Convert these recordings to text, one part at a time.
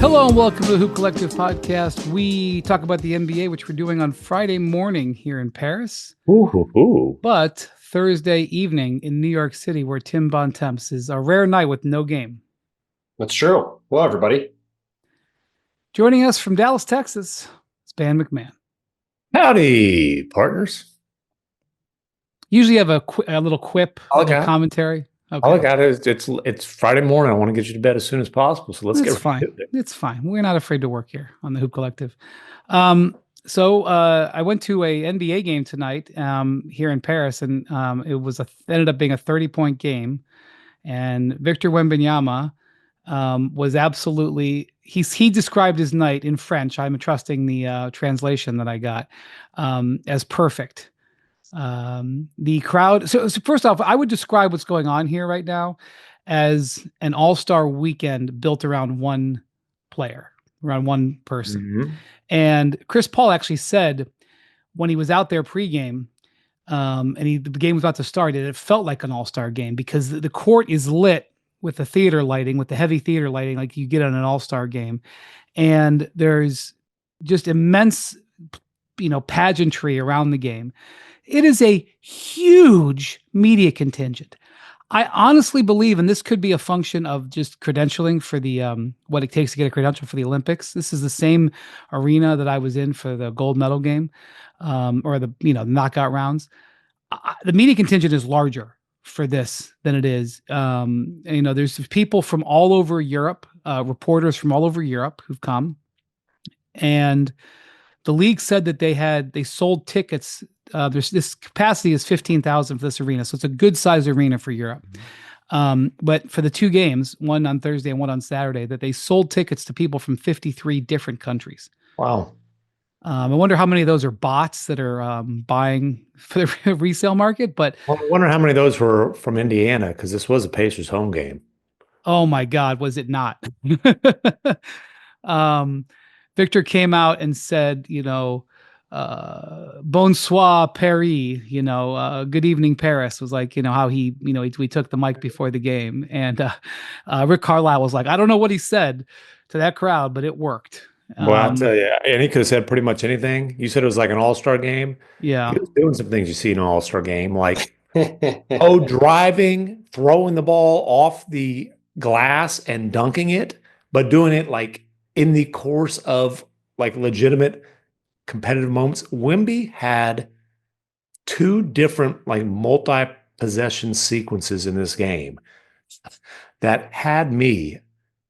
Hello and welcome to the Hoop Collective podcast. We talk about the NBA, which we're doing on Friday morning here in Paris, but Thursday evening in New York City, where Tim Bontemps is a rare night with no game. That's true. Hello, everybody. Joining us from Dallas, Texas, it's Van MacMahon. Howdy, partners. Usually have a little quip, a little commentary. Okay. All I got is it's Friday morning. I want to get you to bed as soon as possible. So let's get fine. It's fine. We're not afraid to work here on the Hoop Collective. So I went to a NBA game tonight here in Paris, and it ended up being a 30-point game. And Victor Wembanyama was absolutely he described his night in French. I'm trusting the translation that I got as perfect. The crowd. So first off, I would describe what's going on here right now as an all-star weekend built around one player, around one person. Mm-hmm. And Chris Paul actually said when he was out there pregame, and the game was about to start, it felt like an all-star game because the court is lit with the theater lighting, with the heavy theater lighting, like you get on an all-star game. And there's just immense, pageantry around the game. It is a huge media contingent. I honestly believe, and this could be a function of just credentialing for the what it takes to get a credential for the Olympics. This is the same arena that I was in for the gold medal game, or the knockout rounds. The media contingent is larger for this than it is. There's people from all over Europe, reporters from all over Europe who've come, and the league said that they sold tickets. This capacity is 15,000 for this arena, so it's a good size arena for Europe. But for the two games, one on Thursday and one on Saturday, that they sold tickets to people from 53 different countries. Wow. I wonder how many of those are bots that are buying for the resale market. But I wonder how many of those were from Indiana, because this was a Pacers home game. Oh my God, was it not? Victor came out and said, bonsoir Paris, good evening Paris, was like, how we took the mic before the game. And Rick Carlisle was like, I don't know what he said to that crowd, but it worked. Well, I'll tell you, and he could have said pretty much anything. You said it was like an all-star game. Yeah. He was doing some things you see in an all-star game, like driving, throwing the ball off the glass and dunking it, but doing it like in the course of like legitimate competitive moments. Wemby had two different like multi-possession sequences in this game that had me,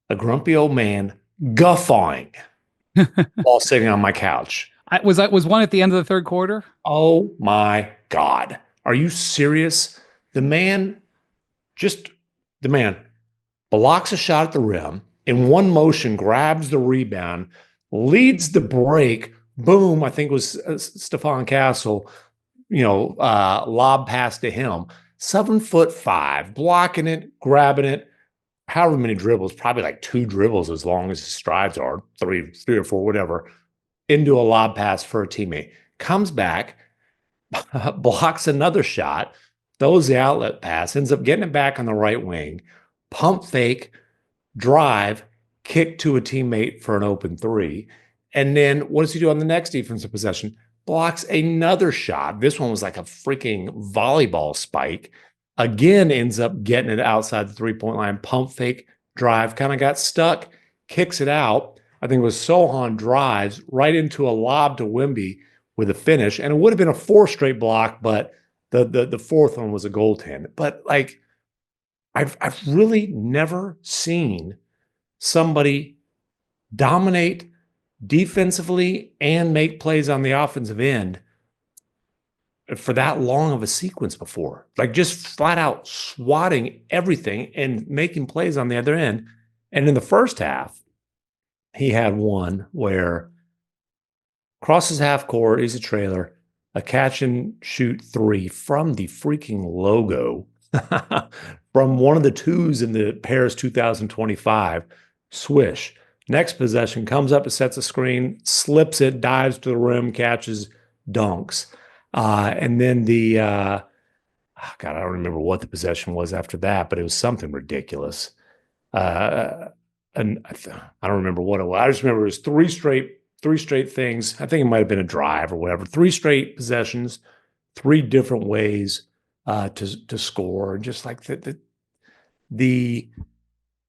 a grumpy old man, guffawing while sitting on my couch. Was one at the end of the third quarter? Oh my God. Are you serious? The man blocks a shot at the rim, in one motion grabs the rebound, leads the break. Boom, I think it was Stephon Castle, lob pass to him. 7'5", blocking it, grabbing it, however many dribbles, probably like 2 dribbles as long as his strides are, three or four, whatever, into a lob pass for a teammate. Comes back, blocks another shot, throws the outlet pass, ends up getting it back on the right wing, pump fake, drive, kick to a teammate for an open three. And then what does he do on the next defensive possession? Blocks another shot. This one was like a freaking volleyball spike. Again, ends up getting it outside the three-point line. Pump fake, drive, kind of got stuck, kicks it out. I think it was Sohan drives right into a lob to Wemby with a finish. And it would have been a 4 straight block, but the fourth one was a goaltend. But like, I've really never seen somebody dominate defensively and make plays on the offensive end for that long of a sequence before. Like just flat out swatting everything and making plays on the other end. And in the first half, he had one where crosses half court, is a trailer, a catch and shoot 3 from the freaking logo from one of the 2s in the Paris 2025, swish. Next possession, comes up and sets a screen, slips it, dives to the rim, catches, dunks. And then God, I don't remember what the possession was after that, but it was something ridiculous. and I don't remember what it was. I just remember it was three straight things. I think it might have been a drive or whatever. 3 straight possessions, 3 different ways to score, and just like the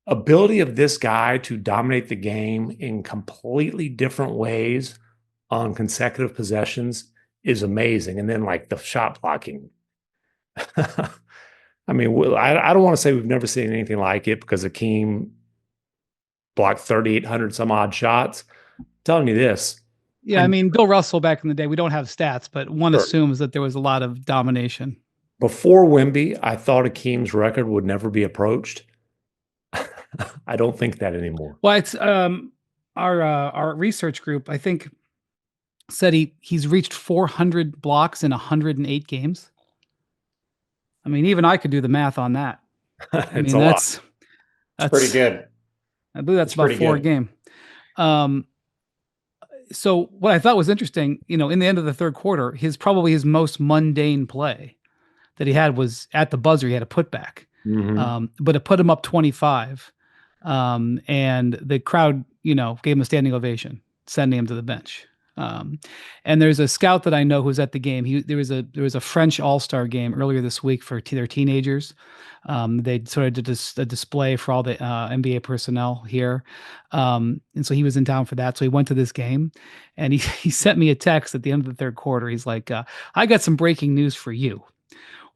ability of this guy to dominate the game in completely different ways on consecutive possessions is amazing. And then like the shot blocking. I mean, I don't want to say we've never seen anything like it because Akeem blocked 3,800 some odd shots. I'm telling you this. Yeah, I mean, Bill Russell back in the day, we don't have stats, but one Sure. assumes that there was a lot of domination. Before Wemby, I thought Akeem's record would never be approached. I don't think that anymore. Well, it's our research group, I think, said he's reached 400 blocks in 108 games. I mean, even I could do the math on that. I mean, that's pretty good. I believe that's about 4 a game. So what I thought was interesting, in the end of the third quarter, probably his most mundane play that he had was at the buzzer. He had a putback, but it put him up 25, and the crowd, gave him a standing ovation, sending him to the bench. And there's a scout that I know who's at the game. There was a French All-Star game earlier this week for their teenagers. They sort of did a display for all the NBA personnel here. And so he was in town for that. So he went to this game, and he sent me a text at the end of the third quarter. He's like, I got some breaking news for you.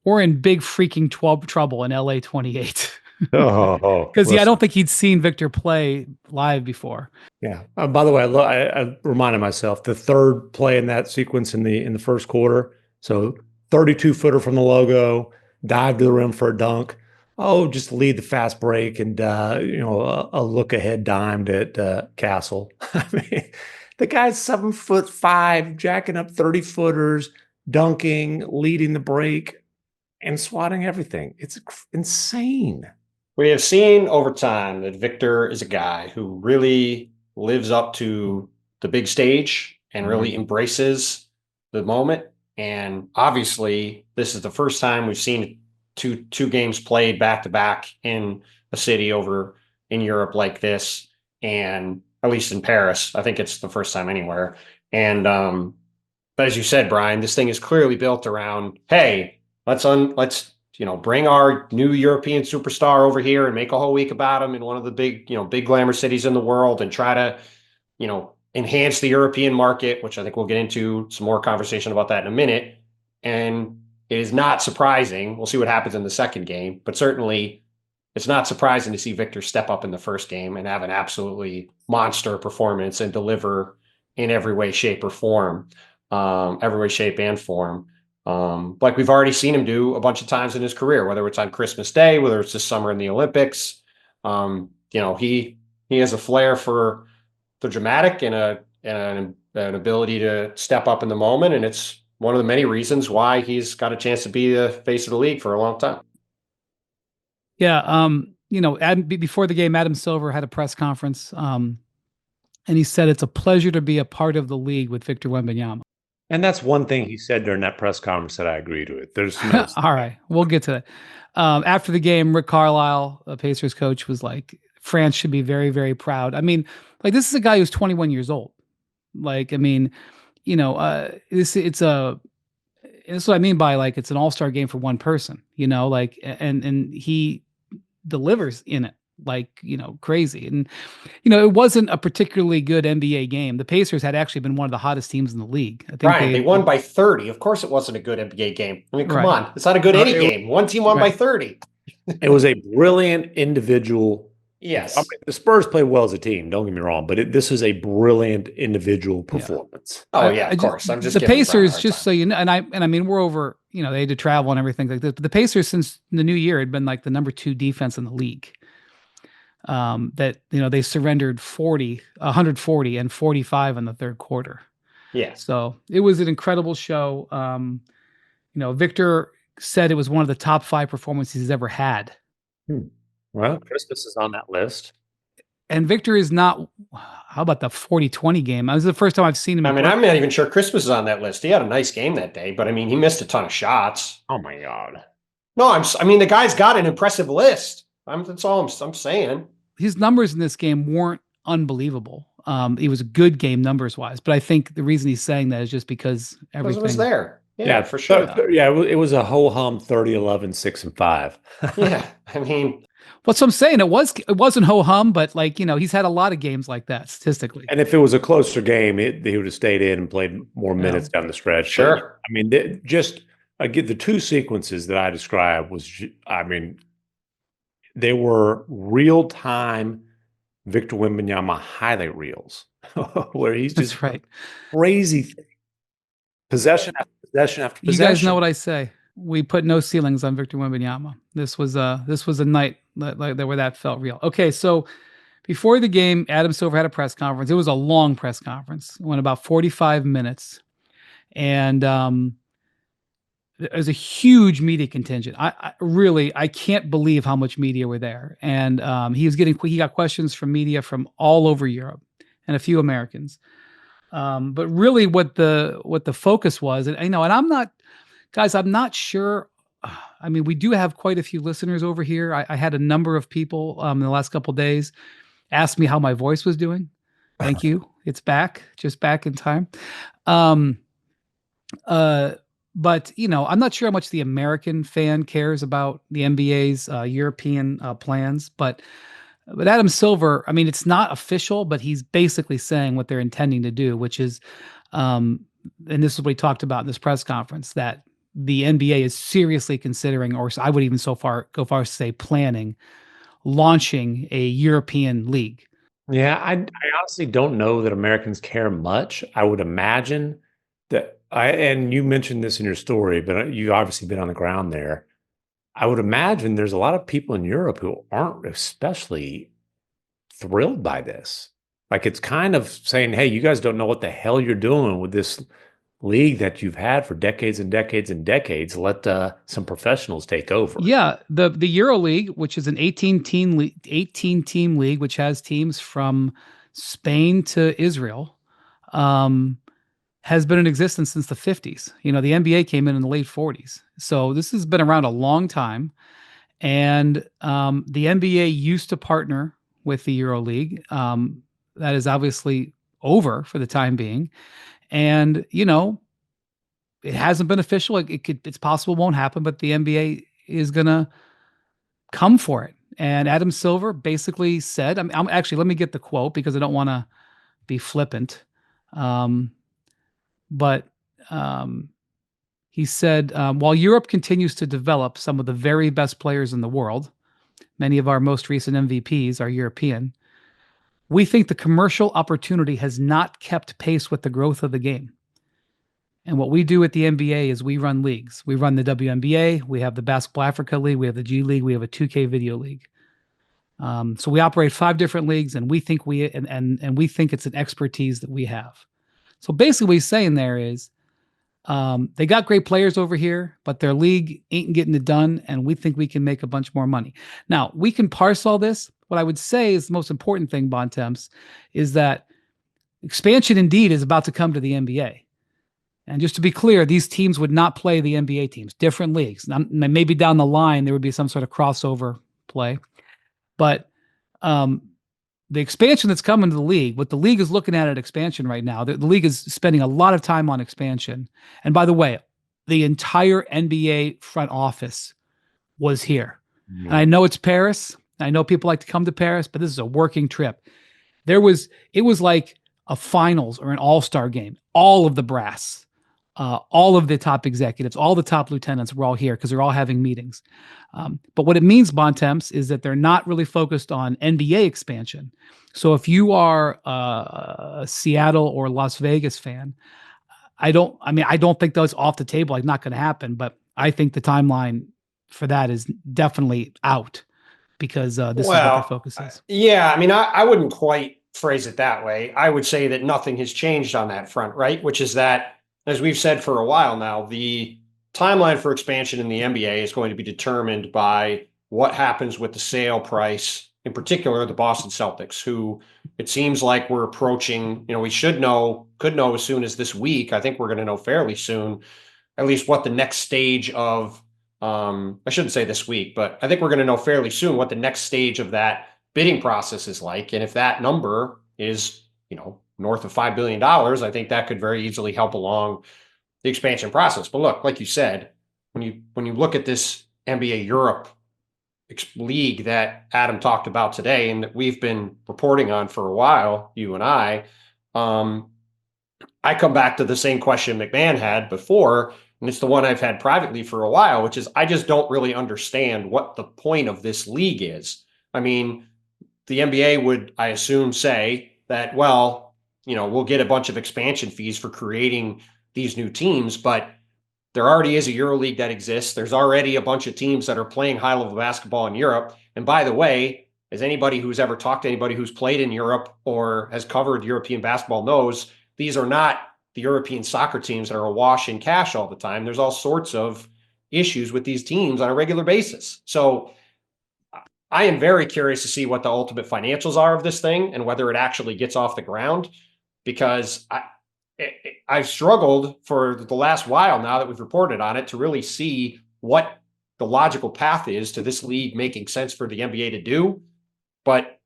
We're in big freaking trouble in LA 28. Because I don't think he'd seen Victor play live before. Yeah. By the way, I reminded myself the third play in that sequence in the first quarter. So 32-footer from the logo, dive to the rim for a dunk. Oh, just lead the fast break and a look ahead dimed at Castle. I mean, the guy's 7'5", jacking up 30-footers, dunking, leading the break, and swatting everything. It's insane. We have seen over time that Victor is a guy who really lives up to the big stage and really embraces the moment. And obviously, this is the first time we've seen two games played back to back in a city over in Europe like this, and at least in Paris. I think it's the first time anywhere. And but as you said, Brian, this thing is clearly built around, hey, let's bring our new European superstar over here and make a whole week about him in one of the big glamour cities in the world, and try to, enhance the European market, which I think we'll get into some more conversation about that in a minute. And it is not surprising. We'll see what happens in the second game, but certainly it's not surprising to see Victor step up in the first game and have an absolutely monster performance and deliver in every way, shape, and form. Like we've already seen him do a bunch of times in his career, whether it's on Christmas Day, whether it's this summer in the Olympics. He has a flair for the dramatic and an ability to step up in the moment, and it's one of the many reasons why he's got a chance to be the face of the league for a long time. Yeah, before the game, Adam Silver had a press conference, and he said it's a pleasure to be a part of the league with Victor Wembanyama. And that's one thing he said during that press conference that I agreed with. There's no all right, we'll get to that. After the game, Rick Carlisle, the Pacers coach, was like, France should be very, very proud. I mean, like, this is a guy who's 21 years old. Like, I mean, this is what I mean by, like, it's an all-star game for one person, like, and he delivers in it like, crazy. And, it wasn't a particularly good NBA game. The Pacers had actually been one of the hottest teams in the league. I think Brian, they won by 30. Of course it wasn't a good NBA game. I mean, come Right. on. It's not a good any game. One team won by 30. It was a brilliant individual. Yes. I mean, the Spurs played well as a team, don't get me wrong, but this is a brilliant individual performance. Oh, yeah, of course. I'm just the giving Pacers, Brian a just hard so you know, and I mean, we're over, they had to travel and everything like this, but the Pacers since the new year had been like the number 2 defense in the league. That, they surrendered 140 and 45 in the third quarter. Yeah. So it was an incredible show. Victor said it was one of the top 5 performances he's ever had. Well, Christmas is on that list. And Victor is not, how about the 40-20 game? That was the first time I've seen him. I mean, I'm not even sure Christmas is on that list. He had a nice game that day, but I mean, he missed a ton of shots. Oh my God. No, I mean, the guy's got an impressive list. That's all I'm saying. his numbers in this game weren't unbelievable. It was a good game numbers wise, but I think the reason he's saying that is just because Because everything it was there. Yeah, for sure. It was a ho-hum 30, 11, 6, and 5. Yeah. I mean, What's I'm saying, it wasn't ho hum, but like, he's had a lot of games like that statistically. And if it was a closer game, he would have stayed in and played more minutes down the stretch. Sure. But, I mean, the two sequences that I described they were real-time Victor Wembanyama highlight reels where he's just That's right. crazy possession after possession after possession. You guys know what I say. We put no ceilings on Victor Wembanyama. This was a night where that felt real. Okay, so before the game, Adam Silver had a press conference. It was a long press conference. It went about 45 minutes. And there's a huge media contingent. I can't believe how much media were there. And he got questions from media from all over Europe and a few Americans. But really what the focus was, and I'm not, guys, I'm not sure. I mean, we do have quite a few listeners over here. I had a number of people in the last couple of days ask me how my voice was doing. Thank you. It's back, just back in time. But I'm not sure how much the American fan cares about the NBA's European plans. But Adam Silver, I mean, it's not official, but he's basically saying what they're intending to do, which is, and this is what he talked about in this press conference, that the NBA is seriously considering, or I would even go far as to say planning, launching a European league. Yeah, I honestly don't know that Americans care much. I would imagine that and you mentioned this in your story, but you've obviously been on the ground there. I would imagine there's a lot of people in Europe who aren't especially thrilled by this. Like, it's kind of saying, hey, you guys don't know what the hell you're doing with this league that you've had for decades and decades and decades. Let some professionals take over. Yeah, the Euro League, which is an 18-team league, which has teams from Spain to Israel, has been in existence since the 50s. The NBA came in the late 40s. So this has been around a long time. And the NBA used to partner with the Euro League. That is obviously over for the time being. And, it hasn't been official. It's possible it won't happen, but the NBA is going to come for it. And Adam Silver basically said, I'm actually, let me get the quote because I don't want to be flippant. But he said, while Europe continues to develop some of the very best players in the world, many of our most recent MVPs are European, we think the commercial opportunity has not kept pace with the growth of the game. And what we do at the NBA is we run leagues. We run the WNBA. We have the Basketball Africa League. We have the G League. We have a 2K video league. So we operate 5 different leagues, and we think we think it's an expertise that we have. So basically what he's saying there is they got great players over here, but their league ain't getting it done, and we think we can make a bunch more money. Now, we can parse all this. What I would say is the most important thing, Bontemps, is that expansion indeed is about to come to the NBA. And just to be clear, these teams would not play the NBA teams, different leagues. Now, maybe down the line, there would be some sort of crossover play. But the expansion that's coming to the league, what the league is looking at expansion right now, the league is spending a lot of time on expansion. And by the way, the entire NBA front office was here. And I know it's Paris. I know people like to come to Paris, but this is a working trip. It was like a finals or an all-star game. All of the brass, all of the top executives, all the top lieutenants were all here because they're all having meetings. But what it means, Bontemps, is that they're not really focused on NBA expansion. So if you are a Seattle or Las Vegas fan, I don't think that's off the table. Like, not going to happen. But I think the timeline for that is definitely out because this is what their focus is. Yeah, I wouldn't quite phrase it that way. I would say that nothing has changed on that front, right? Which is that, as we've said for a while now, the timeline for expansion in the NBA is going to be determined by what happens with the sale price, in particular, the Boston Celtics, who it seems like we're approaching, we could know as soon as this week. I think we're going to know fairly soon, at least what the next stage of, I shouldn't say this week, but I think we're going to know fairly soon what the next stage of that bidding process is like. And if that number is, north of $5 billion, I think that could very easily help along the expansion process. But look, like you said, when you look at this NBA Europe league that Adam talked about today and that we've been reporting on for a while, you and I come back to the same question MacMahon had before, and it's the one I've had privately for a while, which is I just don't really understand what the point of this league is. I mean, the NBA would, I assume, say that, well, we'll get a bunch of expansion fees for creating these new teams, but there already is a EuroLeague that exists. There's already a bunch of teams that are playing high-level basketball in Europe. And by the way, as anybody who's ever talked to anybody who's played in Europe or has covered European basketball knows, these are not the European soccer teams that are awash in cash all the time. There's all sorts of issues with these teams on a regular basis. So I am very curious to see what the ultimate financials are of this thing and whether it actually gets off the ground, because I've struggled for the last while now that we've reported on it to really see what the logical path is to this league making sense for the NBA to do. But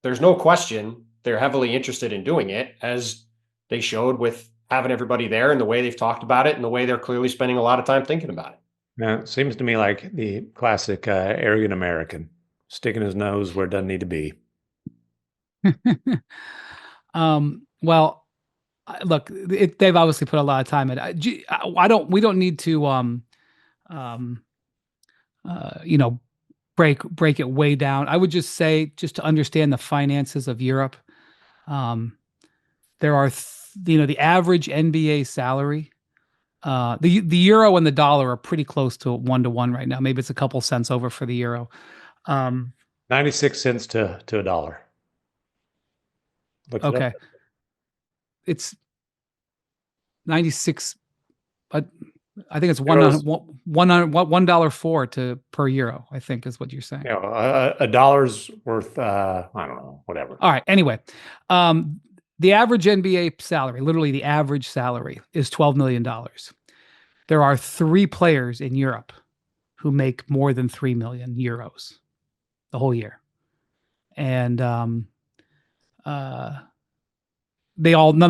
there's no question they're heavily interested in doing it, as they showed with having everybody there and the way they've talked about it and the way they're clearly spending a lot of time thinking about it. Yeah, it seems to me like the classic arrogant American sticking his nose where it doesn't need to be. Well, look, they've obviously put a lot of time in. We don't need to, break it way down. I would just say, just to understand the finances of Europe, there are, the average NBA salary. The euro and the dollar are pretty close to 1-to-1 right now. Maybe it's a couple cents over for the euro. 96 cents to a dollar. Looked it Okay. up. It's 96. I think it's Euros. $1.04 per euro, I think is what you're saying. A dollar's worth, I don't know, whatever. All right. Anyway, the average NBA salary, literally the average salary, is $12 million. There are 3 players in Europe who make more than 3 million euros the whole year. And none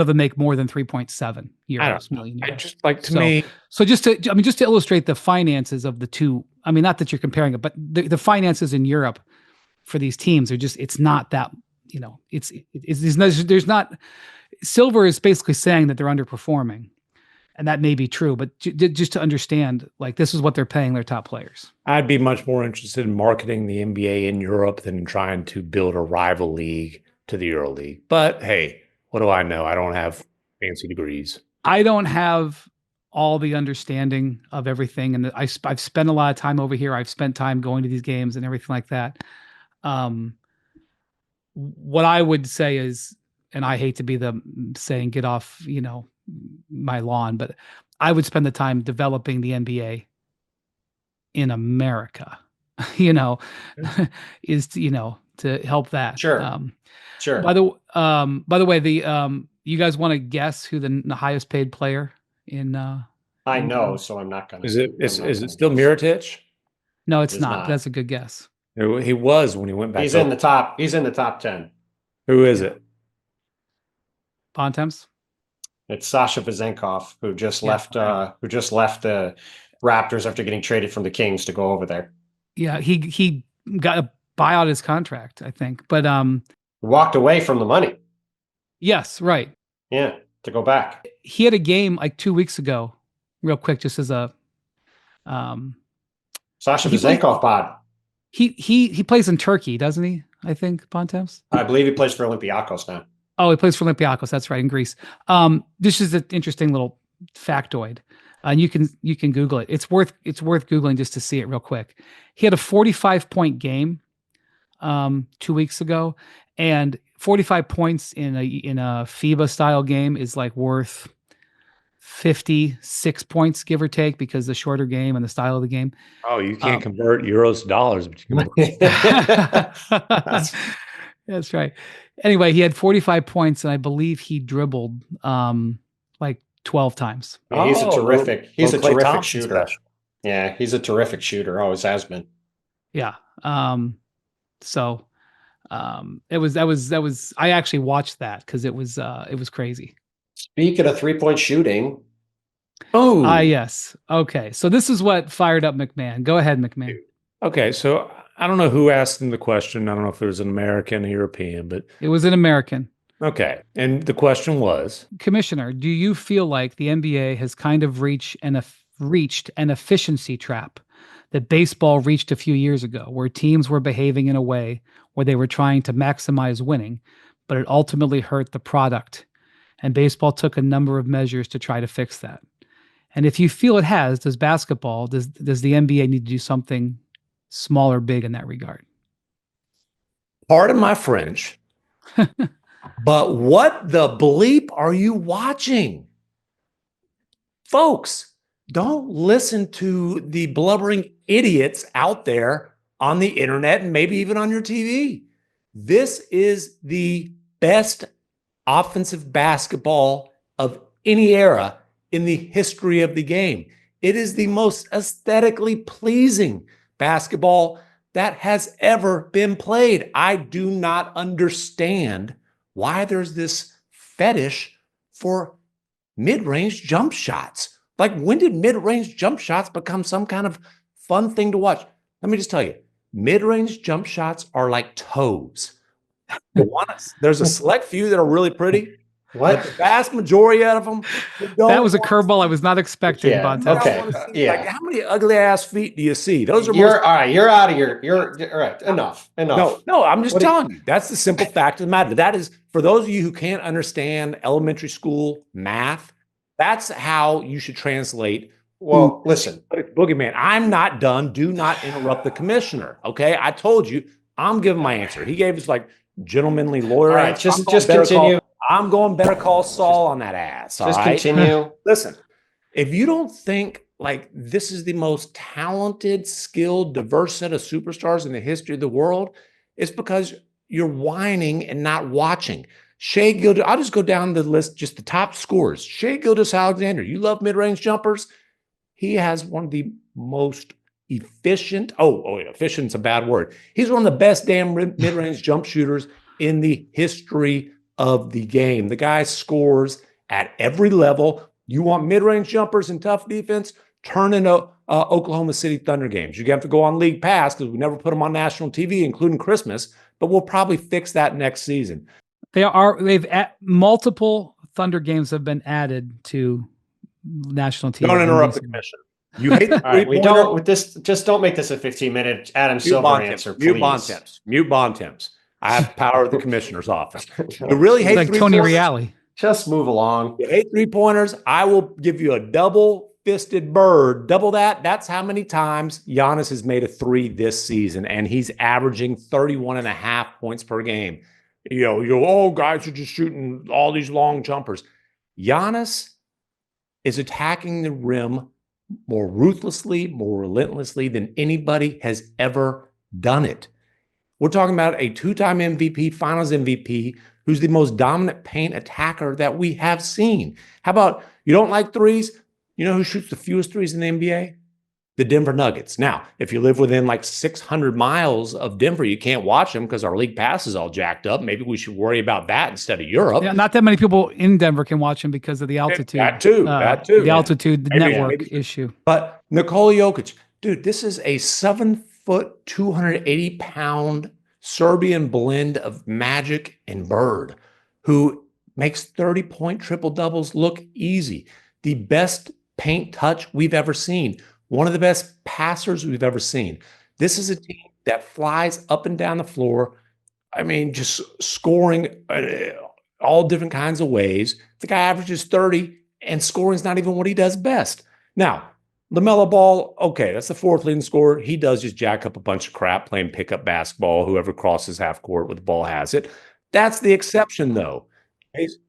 of them make more than 3.7 million euros. I just like to me. So just to illustrate the finances of the two, not that you're comparing it, but the finances in Europe for these teams are just, it's not that, there's not, Silver is basically saying that they're underperforming, and that may be true, but just to understand, like, this is what they're paying their top players. I'd be much more interested in marketing the NBA in Europe than trying to build a rival league to the EuroLeague. But hey, what do I know? I don't have fancy degrees. I don't have all the understanding of everything, and I've spent a lot of time over here. I've spent time going to these games and everything like that. What I would say is, and I hate to be the saying get off, my lawn, but I would spend the time developing the NBA in America, is to help that. Sure. Sure. By the way, you guys want to guess who the highest paid player in? I know, so I'm not going to. Is it still Mirotic? No, it's not. That's a good guess. He was when he went back. He's in the top 10. Who is it? Bontemps. It's Sasha Vezenkov, who just left the Raptors after getting traded from the Kings to go over there. Yeah, he got a buyout his contract, I think, but walked away from the money. Yes, right. Yeah, to go back. He had a game like 2 weeks ago, real quick, just as a Sasha Vezenkov pod. He plays in Turkey, doesn't he? I think Bontemps. I believe he plays for Olympiacos now. Oh, he plays for Olympiacos. That's right, in Greece. This is an interesting little factoid, and you can Google it. It's worth Googling just to see it real quick. He had a 45-point game 2 weeks ago, and 45 points in a FIBA style game is like worth 56 points, give or take, because the shorter game and the style of the game. Oh, you can't convert euros to dollars, but you can. That's right. Anyway, he had 45 points, and I believe he dribbled like 12 times. Yeah, he's a terrific Thompson shooter. Special. Yeah, he's a terrific shooter. Always has been. Yeah. I actually watched that because it was crazy. Speaking of 3-point shooting, Yes. Okay. So this is what fired up MacMahon. Go ahead, MacMahon. Okay, so I don't know who asked him the question. I don't know if it was an American or European, but It was an American. okay. And the question was, Commissioner, do you feel like the NBA has kind of reached an efficiency trap that baseball reached a few years ago, where teams were behaving in a way where they were trying to maximize winning, but it ultimately hurt the product? And baseball took a number of measures to try to fix that. And if you feel it has, does the NBA need to do something small or big in that regard? pardon my French, but what the bleep are you watching? Folks, don't listen to the blubbering idiots out there on the internet and maybe even on your TV. This is the best offensive basketball of any era in the history of the game. It is the most aesthetically pleasing basketball that has ever been played. I do not understand why there's this fetish for mid-range jump shots. Like, when did mid-range jump shots become some kind of fun thing to watch? Let me just tell you, mid-range jump shots are like toes. There's a select few that are really pretty. what? But the vast majority of them, That was a curveball I was not expecting, Yeah, Bontemps. okay. Yeah. Like, how many ugly ass feet do you see? Those are You're most. all right. You're out of here. You're all right. Enough. No, I'm just What do you- telling you. That's the simple fact of the matter. That is, for those of you who can't understand elementary school math, that's how you should translate. Well, listen. Boogeyman, I'm not done. Do not interrupt the commissioner. Okay, I told you. I'm giving my answer. He gave us like gentlemanly lawyer. All right, answer. just continue. I'm going better call Saul on that ass. Just all right? continue. Listen, if you don't think like this is the most talented, skilled, diverse set of superstars in the history of the world, it's because you're whining and not watching. Shea Gildas, I'll just go down the list, just the top scores. Shea Gildas-Alexander, you love mid-range jumpers? He has one of the most efficient, efficient's a bad word. He's one of the best damn mid-range jump shooters in the history of the game. The guy scores at every level. You want mid-range jumpers and tough defense? Turn into Oklahoma City Thunder games. You have to go on League Pass because we never put them on national TV, including Christmas, but we'll probably fix that next season. Multiple Thunder games have been added to national TV. Don't interrupt the commissioner. You hate the All right, we don't with this. Just don't make this a 15-minute Adam Silver answer, please. Mute Bontemps. I have power of the commissioner's office. You really hate like Tony Reale. Just move along. You hate 3-pointers. I will give you a double-fisted bird. Double that. That's how many times Giannis has made a 3 this season, and he's averaging 31.5 points per game. Guys are just shooting all these long jumpers. Giannis is attacking the rim more ruthlessly, more relentlessly than anybody has ever done it. We're talking about a 2-time MVP, Finals MVP, who's the most dominant paint attacker that we have seen. How about, you don't like threes? You know who shoots the fewest threes in the NBA? The Denver Nuggets. Now, if you live within like 600 miles of Denver, you can't watch them because our league pass is all jacked up. Maybe we should worry about that instead of Europe. Yeah, not that many people in Denver can watch them because of the altitude. That too. The altitude network issue. But Nikola Jokic, dude, this is a 7-foot, 280-pound Serbian blend of Magic and Bird who makes 30-point triple-doubles look easy. The best paint touch we've ever seen. One of the best passers we've ever seen. This is a team that flies up and down the floor. I mean, just scoring all different kinds of ways. The guy averages 30, and scoring's not even what he does best. Now, LaMelo Ball, okay, that's the 4th leading scorer. He does just jack up a bunch of crap playing pickup basketball. Whoever crosses half court with the ball has it. That's the exception, though.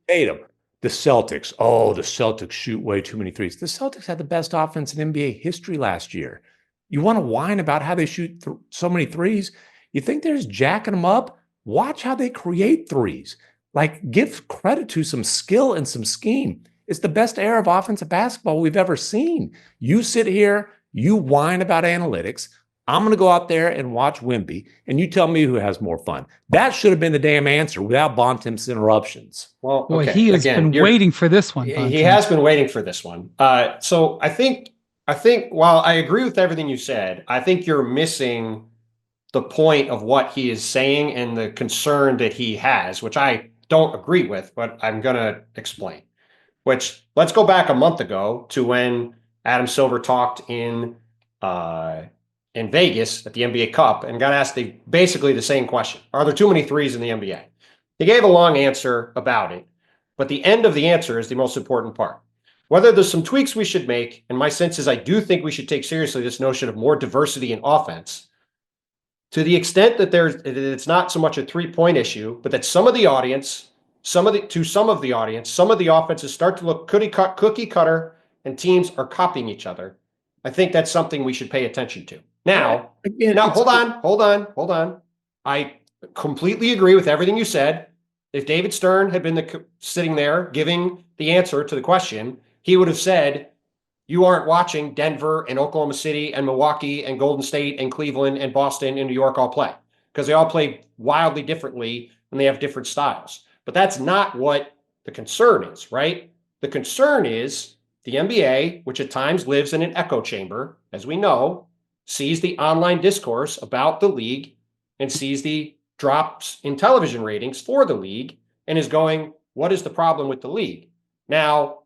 Tatum. The Celtics. The Celtics shoot way too many threes. The Celtics had the best offense in NBA history last year. You want to whine about how they shoot so many threes? You think they're just jacking them up? Watch how they create threes. Like, give credit to some skill and some scheme. It's the best era of offensive basketball we've ever seen. You sit here, you whine about analytics. I'm going to go out there and watch Wemby, and you tell me who has more fun. That should have been the damn answer without Bontemps interruptions. Well, Boy, okay. he has Again, been waiting for this one. he Bontemps. has been waiting for this one. So I think while I agree with everything you said, I think you're missing the point of what he is saying and the concern that he has, which I don't agree with, but I'm going to explain. Which, let's go back a month ago to when Adam Silver talked in Vegas at the NBA Cup and got asked basically the same question. Are there too many threes in the NBA? He gave a long answer about it, but the end of the answer is the most important part. Whether there's some tweaks we should make, and my sense is I do think we should take seriously this notion of more diversity in offense, to the extent that it's not so much a three-point issue, but that some of the audience, some of the offenses start to look cookie cutter and teams are copying each other. I think that's something we should pay attention to. Now, hold on. I completely agree with everything you said. If David Stern had been sitting there giving the answer to the question, he would have said, you aren't watching Denver and Oklahoma City and Milwaukee and Golden State and Cleveland and Boston and New York all play, because they all play wildly differently and they have different styles. But that's not what the concern is, right? The concern is the NBA, which at times lives in an echo chamber, as we know, sees the online discourse about the league and sees the drops in television ratings for the league and is going, what is the problem with the league? Now,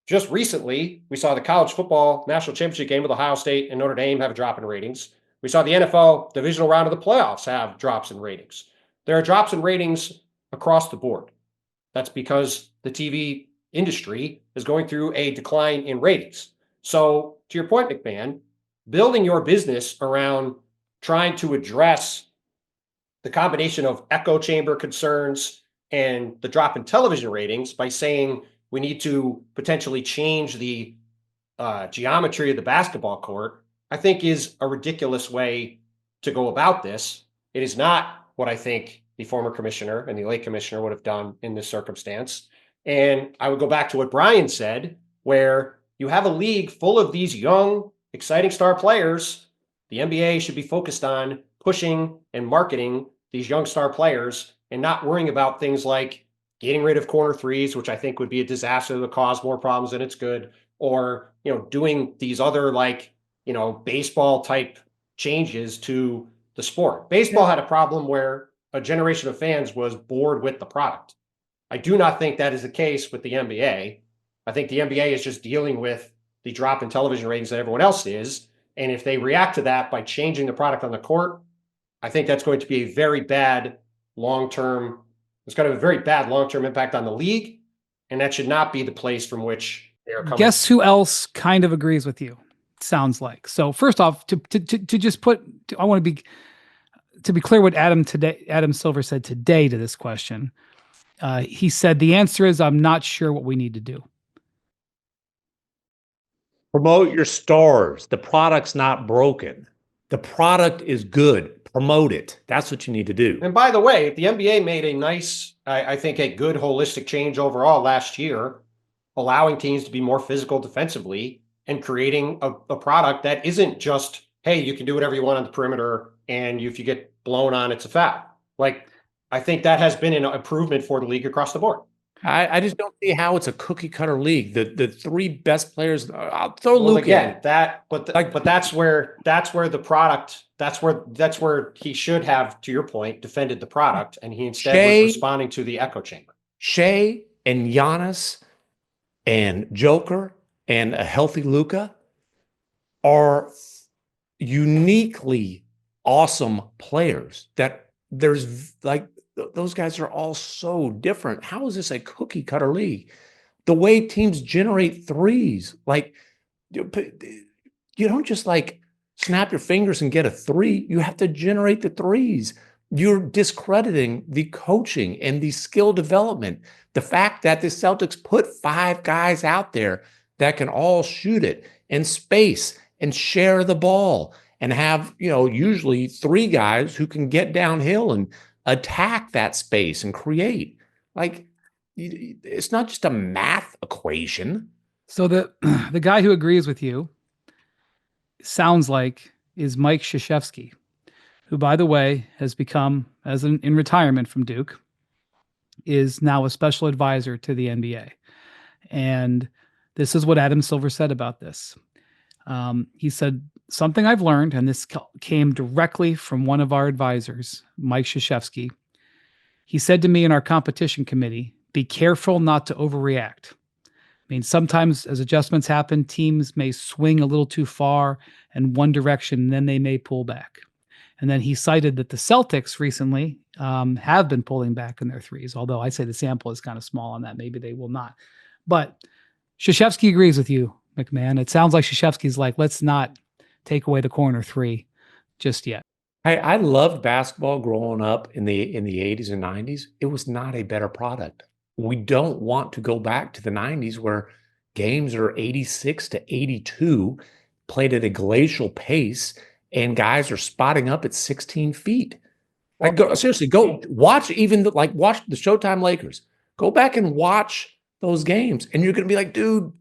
just recently, we saw the college football national championship game with Ohio State and Notre Dame have a drop in ratings. We saw the NFL divisional round of the playoffs have drops in ratings. There are drops in ratings across the board. That's because the TV industry is going through a decline in ratings. So, to your point, MacMahon, building your business around trying to address the combination of echo chamber concerns and the drop in television ratings by saying we need to potentially change the geometry of the basketball court, I think is a ridiculous way to go about this. It is not what I think the former commissioner and the late commissioner would have done in this circumstance. And I would go back to what Brian said, where you have a league full of these young, exciting star players. The NBA should be focused on pushing and marketing these young star players and not worrying about things like getting rid of corner threes, which I think would be a disaster that would cause more problems than it's good, or, doing these other baseball type changes to the sport. Baseball had a problem where a generation of fans was bored with the product. I do not think that is the case with the NBA. I think the NBA is just dealing with the drop in television ratings that everyone else is. And if they react to that by changing the product on the court, I think that's going to be a very bad long-term impact on the league. And that should not be the place from which they are coming. Guess who else kind of agrees with you? Sounds like. So first off, I want to be clear what Adam Silver said today to this question. He said, the answer is, I'm not sure what we need to do. Promote your stars. The product's not broken. The product is good. Promote it. That's what you need to do. And by the way, the NBA made a nice, I think a good holistic change overall last year, allowing teams to be more physical defensively and creating a product that isn't just, hey, you can do whatever you want on the perimeter, and if you get blown on, it's a foul. I think that has been an improvement for the league across the board. I just don't see how it's a cookie cutter league. The three best players. I'll throw Luke again. in. But that's where the product. That's where he should have, to your point, defended the product, and he instead was responding to the echo chamber. Shea and Giannis and Joker and a healthy Luka are uniquely awesome players. That there's those guys are all so different. How is this a cookie cutter league? The way teams generate threes, you don't just snap your fingers and get a three. You have to generate the threes. You're discrediting the coaching and the skill development. The fact that the Celtics put 5 guys out there that can all shoot it and space and share the ball and have, usually 3 guys who can get downhill and attack that space and create. It's not just a math equation. So the guy who agrees with you sounds like is Mike Krzyzewski, who, by the way, has become, in retirement from Duke, is now a special advisor to the NBA. And this is what Adam Silver said about this. He said, something I've learned, and this came directly from one of our advisors, Mike Krzyzewski. He said to me in our competition committee, be careful not to overreact. I mean, sometimes as adjustments happen, teams may swing a little too far in one direction, and then they may pull back. And then he cited that the Celtics recently have been pulling back in their threes, although I say the sample is kind of small on that. Maybe they will not. But Krzyzewski agrees with you, MacMahon. It sounds like Krzyzewski's like, let's not take away the corner three just yet. I loved basketball growing up in the 80s and 90s. It was not a better product. We don't want to go back to the 90s where games are 86 to 82, played at a glacial pace, and guys are spotting up at 16 feet. Like, seriously, go watch watch the Showtime Lakers. Go back and watch those games, and you're going to be like, dude,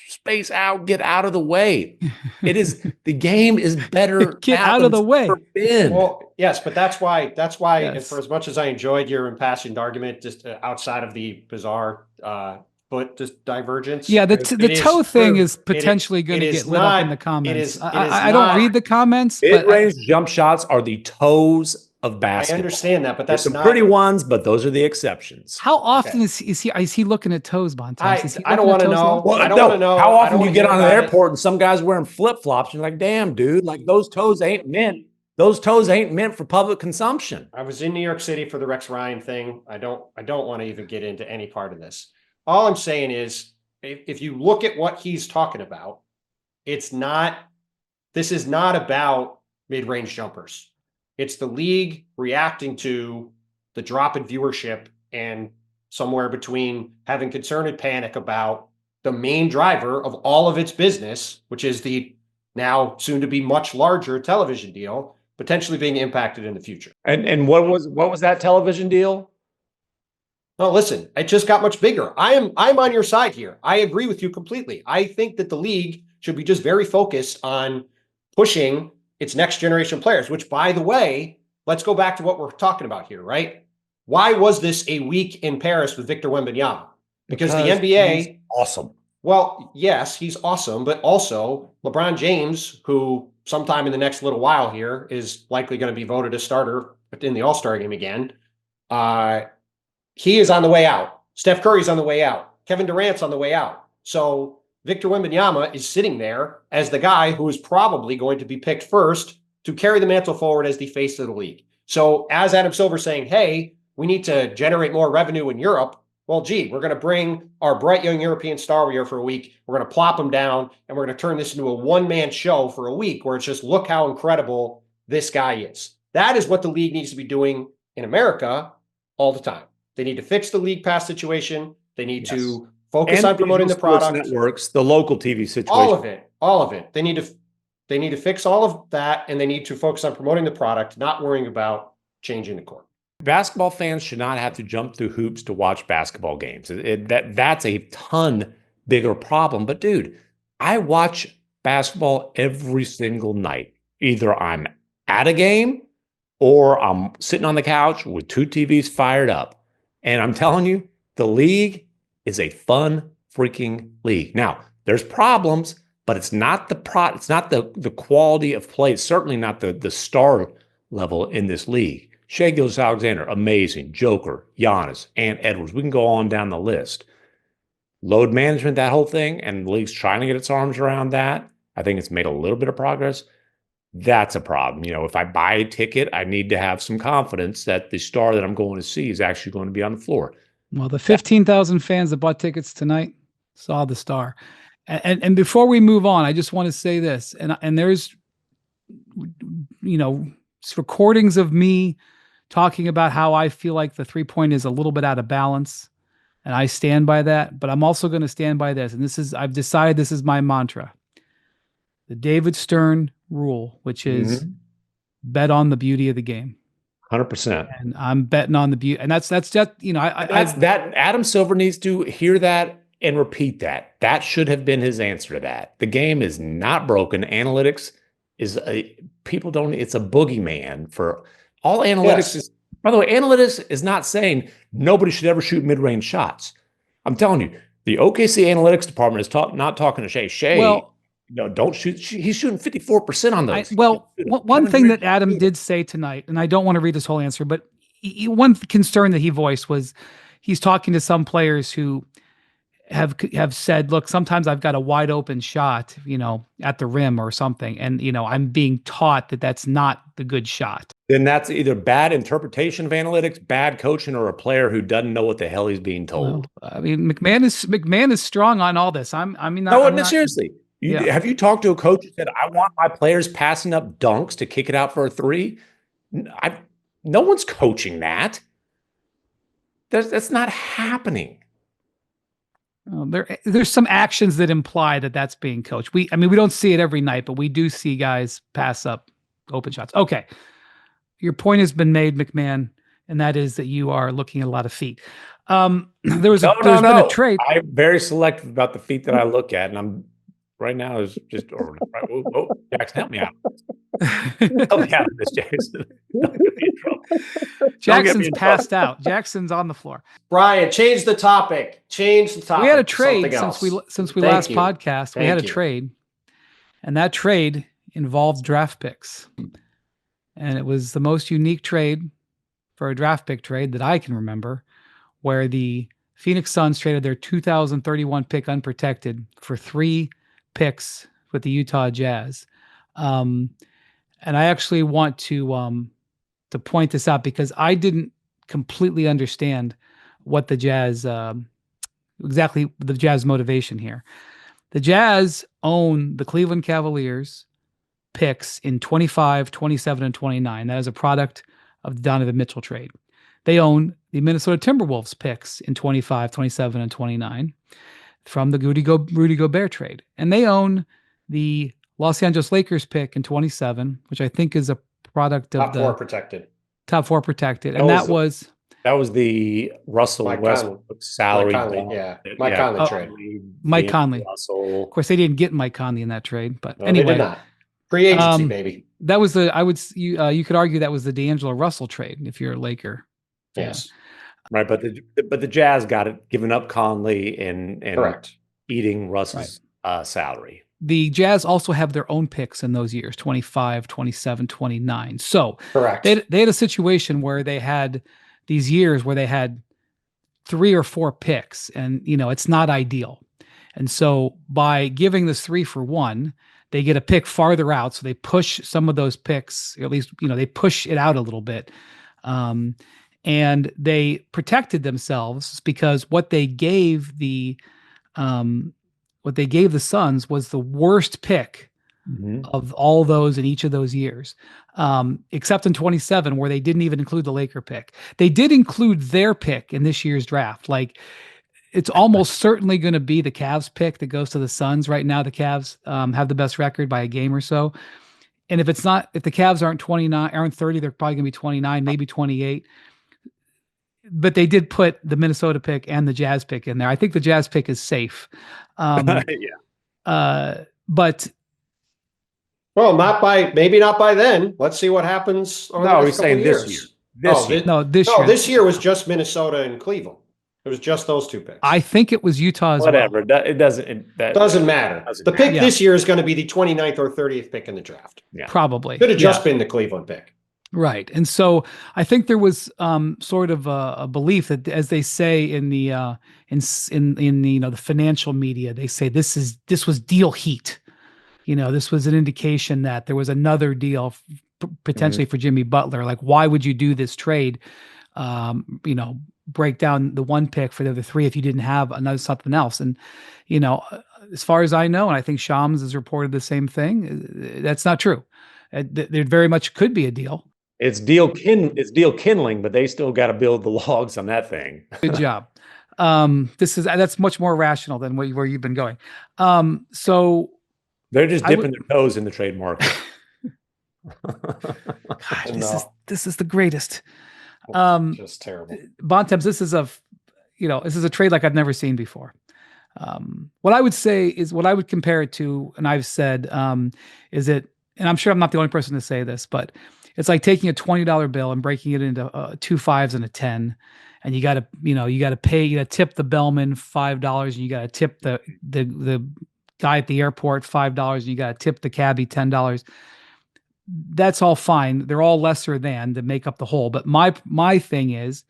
space out, get out of the way. The game is better. Get out of the way. Well, yes, but that's why, yes. And for as much as I enjoyed your impassioned argument, just outside of the bizarre foot just divergence. Yeah, the toe thing is potentially going to get lit up in the comments. I don't read the comments. Mid-range jump shots are the toes of basketball. I understand that, but that's some pretty ones, but those are the exceptions. How often is he looking at toes, Bontemps? I don't want to know. Well, I don't want to know. How often you get on an airport and some guy's wearing flip-flops, you're like, damn, dude, like those toes ain't meant for public consumption. I was in New York City for the Rex Ryan thing. I don't want to even get into any part of this. All I'm saying is, if you look at what he's talking about, this is not about mid-range jumpers. It's the league reacting to the drop in viewership and somewhere between having concern and panic about the main driver of all of its business, which is the now soon to be much larger television deal, potentially being impacted in the future. And what was that television deal? No, listen, it just got much bigger. I'm on your side here. I agree with you completely. I think that the league should be just very focused on pushing its next generation players, which, by the way, let's go back to what we're talking about here, right? Why was this a week in Paris with Victor Wembanyama? Because the NBA... He's awesome. Well, yes, he's awesome, but also LeBron James, who sometime in the next little while here is likely going to be voted a starter in the All-Star game again, he is on the way out. Steph Curry's on the way out. Kevin Durant's on the way out. So Victor Wembanyama is sitting there as the guy who is probably going to be picked first to carry the mantle forward as the face of the league. So as Adam Silver's saying, hey, we need to generate more revenue in Europe. Well, gee, we're going to bring our bright young European star here for a week. We're going to plop him down, and we're going to turn this into a one-man show for a week where it's just, look how incredible this guy is. That is what the league needs to be doing in America all the time. They need to fix the league pass situation. They need to focus on promoting the product. Networks, the local TV situation. All of it. They need to fix all of that, and they need to focus on promoting the product, not worrying about changing the court. Basketball fans should not have to jump through hoops to watch basketball games. That's a ton bigger problem. But dude, I watch basketball every single night. Either I'm at a game or I'm sitting on the couch with two TVs fired up. And I'm telling you, the league is a fun freaking league. Now, there's problems, but it's not the quality of play. It's certainly not the star level in this league. Shai Gilgeous-Alexander, amazing. Joker, Giannis, and Edwards. We can go on down the list. Load management, that whole thing, and the league's trying to get its arms around that. I think it's made a little bit of progress. That's a problem. You know, if I buy a ticket, I need to have some confidence that the star that I'm going to see is actually going to be on the floor. Well, the 15,000 fans that bought tickets tonight saw the star. And before we move on, I just want to say this. And there's, recordings of me talking about how I feel like the 3-point is a little bit out of balance. And I stand by that. But I'm also going to stand by this. And I've decided this is my mantra. The David Stern rule, which is bet on the beauty of the game. 100%. And I'm betting on the beauty. And that's just, that Adam Silver needs to hear that and repeat that. That should have been his answer to that. The game is not broken. Analytics people don't. It's a boogeyman for all analytics. Yes. By the way, analytics is not saying nobody should ever shoot mid-range shots. I'm telling you, the OKC analytics department is not talking to Shea. Shea, Well, don't shoot. He's shooting 54% on those. One thing that Adam did say tonight, and I don't want to read this whole answer, but one concern that he voiced was he's talking to some players who have said, look, sometimes I've got a wide open shot, at the rim or something. And, I'm being taught that that's not the good shot. Then that's either bad interpretation of analytics, bad coaching, or a player who doesn't know what the hell he's being told. Well, I mean, MacMahon is strong on all this. Seriously. Have you talked to a coach who said, I want my players passing up dunks to kick it out for a three? No one's coaching that. That's not happening. There's some actions that imply that that's being coached. We don't see it every night, but we do see guys pass up open shots. Okay. Your point has been made, MacMahon, and that is that you are looking at a lot of feet. There's been a trade. I'm very selective about the feet that I look at, and I'm right now is just Jackson, help me out. Help me out with this, Jackson. Jackson's passed out. Jackson's on the floor. Brian, change the topic. We had a trade since we last podcast. We had a trade, and that trade involved draft picks. And it was the most unique trade for a draft pick trade that I can remember, where the Phoenix Suns traded their 2031 pick unprotected for 3 picks with the Utah Jazz. And I actually want to point this out because I didn't completely understand what the Jazz, exactly the Jazz motivation here. The Jazz own the Cleveland Cavaliers picks in 25, 27, and 29. That is a product of the Donovan Mitchell trade. They own the Minnesota Timberwolves picks in 25, 27, and 29 from the Rudy Gobert trade. And they own the Los Angeles Lakers pick in 27, which I think is a product of top four protected. And that was the Russell Westbrook salary. Mike Conley trade. Mike Conley. Russell. Of course, they didn't get Mike Conley in that trade, but anyway. They did not. Free agency, baby. That was you could argue that was the D'Angelo Russell trade if you're a Laker. Yes. Yeah. Right, but the Jazz got it, giving up Conley and correct, eating Russell's salary. The Jazz also have their own picks in those years, 25, 27, 29. So correct. They had a situation where they had these years where they had 3 or 4 picks, and it's not ideal. And so by giving this 3 for 1, they get a pick farther out. So they push some of those picks, or at least, they push it out a little bit. And they protected themselves because what they gave the Suns was the worst pick of all those in each of those years, except in 27, where they didn't even include the Laker pick. They did include their pick in this year's draft. Like, it's almost certainly going to be the Cavs pick that goes to the Suns. Right now, the Cavs have the best record by a game or so. And if the Cavs aren't 30, they're probably going to be 29, maybe 28. But they did put the Minnesota pick and the Jazz pick in there. I think the Jazz pick is safe. But maybe not by then. Let's see what happens. He's saying this year. This year was just Minnesota and Cleveland. It was just those 2 picks. I think it was Utah as Whatever. well. It doesn't matter. The pick this year is going to be the 29th or 30th pick in the draft. Yeah. Probably. Could have just been the Cleveland pick. Right. And so I think there was sort of a belief that, as they say in the the financial media, they say this was deal heat. This was an indication that there was another deal potentially for Jimmy Butler. Like, why would you do this trade? Break down the 1 pick for the other 3 if you didn't have something else. And, as far as I know, and I think Shams has reported the same thing, that's not true. There very much could be a deal. It's deal kindling, but they still got to build the logs on that thing. Good job. That's much more rational than where you've been going. So they're just dipping their toes in the trade market. Gosh, this is the greatest. Just terrible. Bontemps, this is a trade like I've never seen before. What I would say is what I would compare it to, and I've said, is that and I'm sure I'm not the only person to say this, but it's like taking a $20 bill and breaking it into 2 5s and a 10. And you got to, you got to pay, you got to tip the bellman $5, and you got to tip the guy at the airport $5, and you got to tip the cabbie $10. That's all fine. They're all lesser than to make up the whole. But my thing is,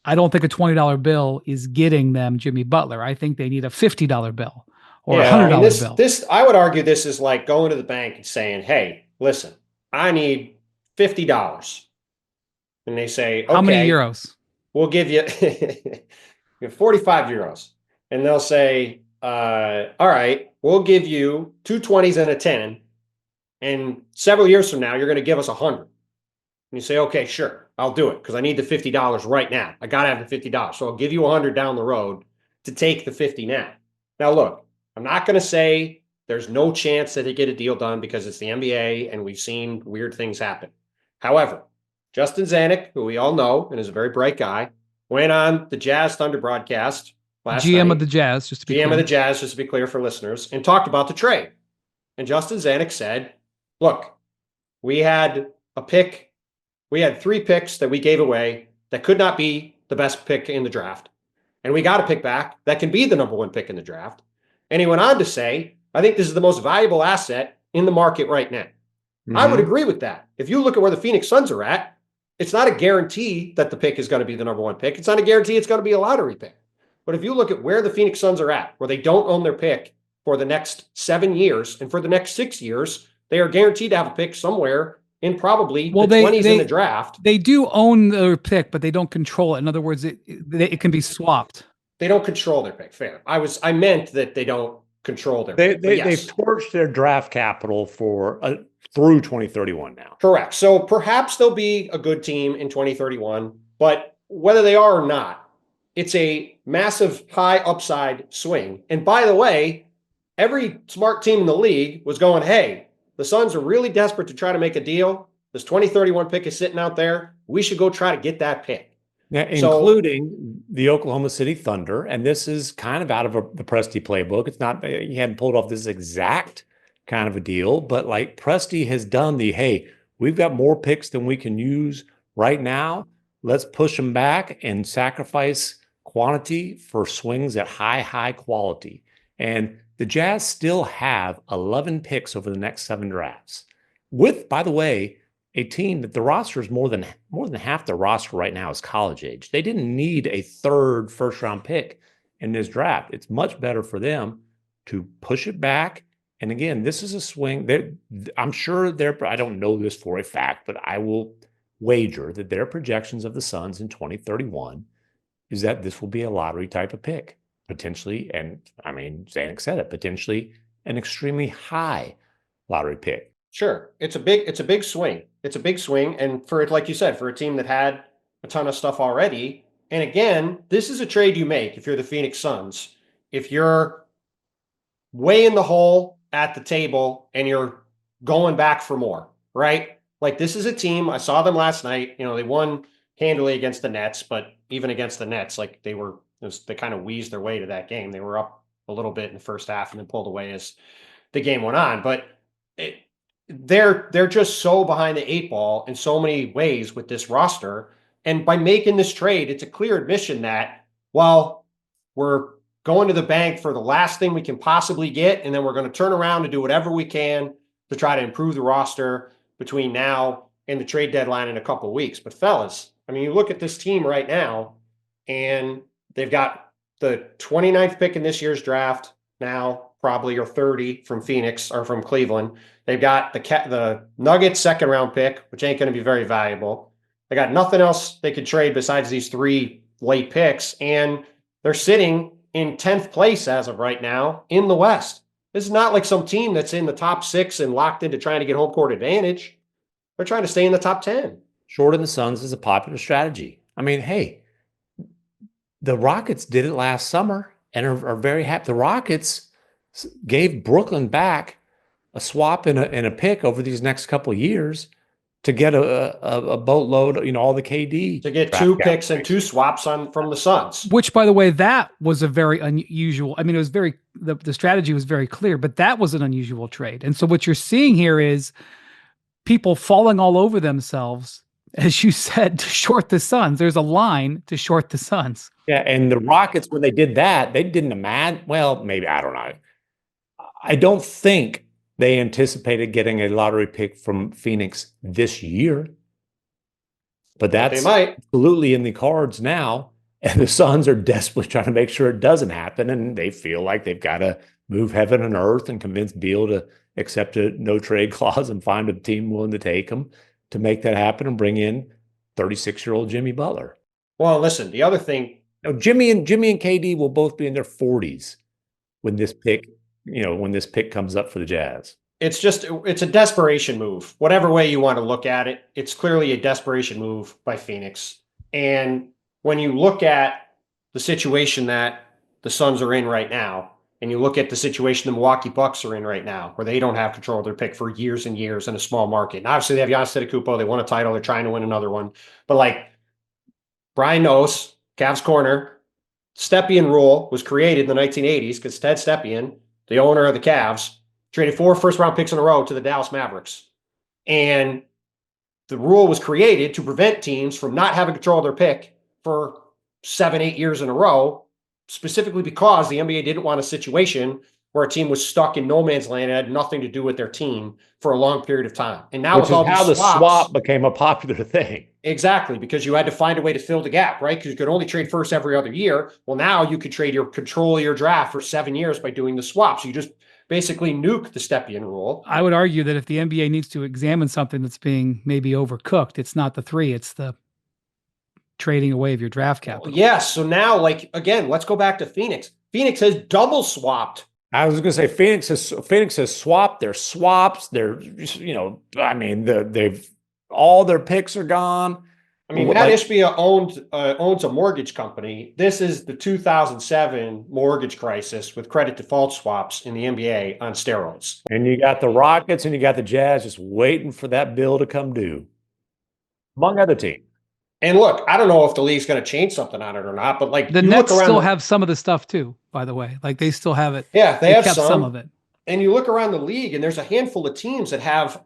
I don't think a $20 bill is getting them Jimmy Butler. I think they need a $50 bill or a $100 bill. This I would argue this is like going to the bank and saying, "Hey, listen, I need $50," and they say, "Okay, how many euros? We'll give you 45 euros," and they'll say, "All right, we'll give you 2 20s and a 10, and several years from now, you're going to give us 100." And you say, "Okay, sure, I'll do it because I need the $50 right now. I got to have the $50, so I'll give you 100 down the road to take the 50 now." Now, look, I'm not going to say there's no chance that they get a deal done because it's the NBA and we've seen weird things happen. However, Justin Zanuck, who we all know and is a very bright guy, went on the Jazz Thunder broadcast last GM night. of the Jazz, just to be GM clear. of the Jazz, just to be clear for listeners, and talked about the trade. And Justin Zanuck said, "Look, we had a pick. We had 3 picks that we gave away that could not be the best pick in the draft. And we got a pick back that can be the number 1 pick in the draft." And he went on to say, "I think this is the most valuable asset in the market right now." Mm-hmm. I would agree with that. If you look at where the Phoenix Suns are at, it's not a guarantee that the pick is going to be the number 1 pick. It's not a guarantee it's going to be a lottery pick. But if you look at where the Phoenix Suns are at, where they don't own their pick for the next 7 years, and for the next 6 years, they are guaranteed to have a pick somewhere in probably the 20s in the draft. They do own their pick, but they don't control it. In other words, it can be swapped. They don't control their pick. Fair. I meant that they don't control their pick. They've torched their draft capital for through 2031 now. Correct. So perhaps they'll be a good team in 2031, but whether they are or not, it's a massive high upside swing. And by the way, every smart team in the league was going, "Hey, the Suns are really desperate to try to make a deal. This 2031 pick is sitting out there. We should go try to get that pick." Yeah, including the Oklahoma City Thunder. And this is kind of out of the Presti playbook. It's not, he hadn't pulled off this exact kind of a deal, but like Presti has done hey, we've got more picks than we can use right now. Let's push them back and sacrifice quantity for swings at high quality. And the Jazz still have 11 picks over the next 7 drafts with, by the way, a team that the roster is more than half the roster right now is college age. They didn't need a 3rd first-round pick in this draft. It's much better for them to push it back. And again, this is a swing. I'm sure I don't know this for a fact, but I will wager that their projections of the Suns in 2031 is that this will be a lottery type of pick, potentially. And I mean, Zanuck said it, potentially an extremely high lottery pick. Sure. It's a big swing. It's a big swing. And for it, like you said, for a team that had a ton of stuff already. And again, this is a trade you make if you're the Phoenix Suns. If you're way in the hole at the table and you're going back for more, right? Like, this is a team, I saw them last night. They won handily against the Nets, but even against the Nets, like they kind of wheezed their way to that game. They were up a little bit in the first half and then pulled away as the game went on. But they're just so behind the 8 ball in so many ways with this roster. And by making this trade, it's a clear admission that, well, we're going to the bank for the last thing we can possibly get, and then we're going to turn around and do whatever we can to try to improve the roster between now and the trade deadline in a couple of weeks. But fellas, I mean, you look at this team right now, and they've got the 29th pick in this year's draft now, probably, or 30 from Phoenix or from Cleveland. They've got the Nuggets 2nd round pick, which ain't going to be very valuable. They got nothing else they could trade besides these 3 late picks, and they're sitting in 10th place as of right now in the West. This is not like some team that's in the top 6 and locked into trying to get home court advantage. They're trying to stay in the top 10. Shorting the Suns is a popular strategy. I mean, hey, the Rockets did it last summer and are very happy. The Rockets gave Brooklyn back a swap and a pick over these next couple of years to get a boatload, all the KD to get draft 2 capital. picks and 2 swaps from the Suns. Which, by the way, that was a very unusual. I mean, it was the strategy was very clear, but that was an unusual trade. And so what you're seeing here is people falling all over themselves, as you said, to short the Suns. There's a line to short the Suns. Yeah, and the Rockets, when they did that, they didn't imagine. Well, maybe, I don't know. I don't think they anticipated getting a lottery pick from Phoenix this year. But that's absolutely in the cards now. And the Suns are desperately trying to make sure it doesn't happen. And they feel like they've got to move heaven and earth and convince Beal to accept a no trade clause and find a team willing to take him to make that happen and bring in 36-year-old Jimmy Butler. Well, listen, the other thing. Jimmy and KD will both be in their 40s when this pick comes up for the Jazz. It's a desperation move. Whatever way you want to look at it, it's clearly a desperation move by Phoenix. And when you look at the situation that the Suns are in right now, and you look at the situation the Milwaukee Bucks are in right now, where they don't have control of their pick for years and years in a small market. And obviously, they have Giannis Antetokounmpo. They won a title. They're trying to win another one. But like Brian knows, Cavs Corner, Stepien rule was created in the 1980s because Ted Stepien, the owner of the Cavs, traded 4 first-round picks in a row to the Dallas Mavericks. And the rule was created to prevent teams from not having control of their pick for 7-8 years in a row, specifically because the NBA didn't want a situation where a team was stuck in no man's land and had nothing to do with their team for a long period of time. And now Which is how the swap became a popular thing. Exactly, because you had to find a way to fill the gap, right? Because you could only trade first every other year. Well, now you could trade your control of your draft for 7 years by doing the swaps. You just basically nuke the Stepien rule. I would argue that if the NBA needs to examine something that's being maybe overcooked, it's not the 3, it's the trading away of your draft capital. Yes. So now, like, again, let's go back to Phoenix. Phoenix has double swapped. I was going to say Phoenix has swapped their swaps. They're, they've all their picks are gone. I mean, Matt Ishbia owns a mortgage company. This is the 2007 mortgage crisis with credit default swaps in the NBA on steroids. And you got the Rockets and you got the Jazz just waiting for that bill to come due, among other teams. And look, I don't know if the league's going to change something on it or not, but like the Nets still have some of the stuff too, by the way. Like they still have it. Yeah, they have kept some of it. And you look around the league and there's a handful of teams that have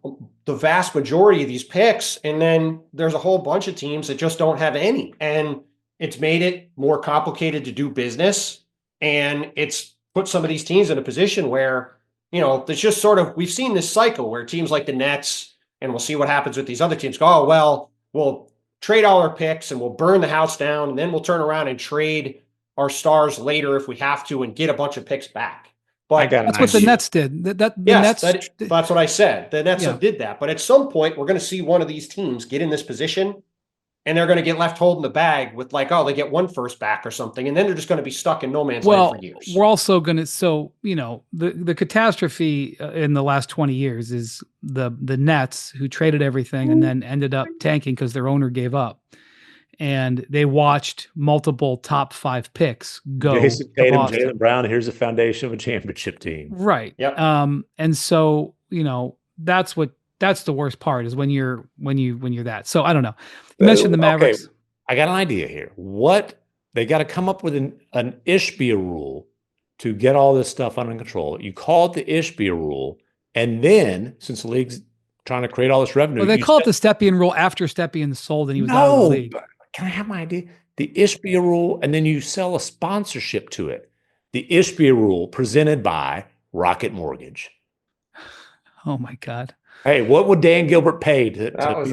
the vast majority of these picks. And then there's a whole bunch of teams that just don't have any. And it's made it more complicated to do business. And it's put some of these teams in a position where, there's just sort of, we've seen this cycle where teams like the Nets, and we'll see what happens with these other teams, go, oh, well, we'll trade all our picks and we'll burn the house down. And then we'll turn around and trade our stars later if we have to and get a bunch of picks back. But that's what the Nets did. That's what I said. The Nets did that. But at some point, we're going to see one of these teams get in this position, and they're going to get left holding the bag with like, oh, they get 1 first back or something, and then they're just going to be stuck in no man's land for years. We're also going to. So the catastrophe in the last 20 years is the Nets who traded everything and then ended up tanking because their owner gave up. And they watched multiple top 5 picks go. Jason Tatum, Jaylen Brown. Here's the foundation of a championship team. Right. Yep. And so that's the worst part is when you're that. So I don't know. You mentioned the Mavericks. Okay. I got an idea here. What they got to come up with an Ishbia rule to get all this stuff under control. You call it the Ishbia rule, and then since the league's trying to create all this revenue, well, they call it the Stepien rule after Stepien sold and he was out of the league. Can I have my idea? The Ishbia rule, and then you sell a sponsorship to it. The Ishbia rule presented by Rocket Mortgage. Oh my God! Hey, what would Dan Gilbert pay to that was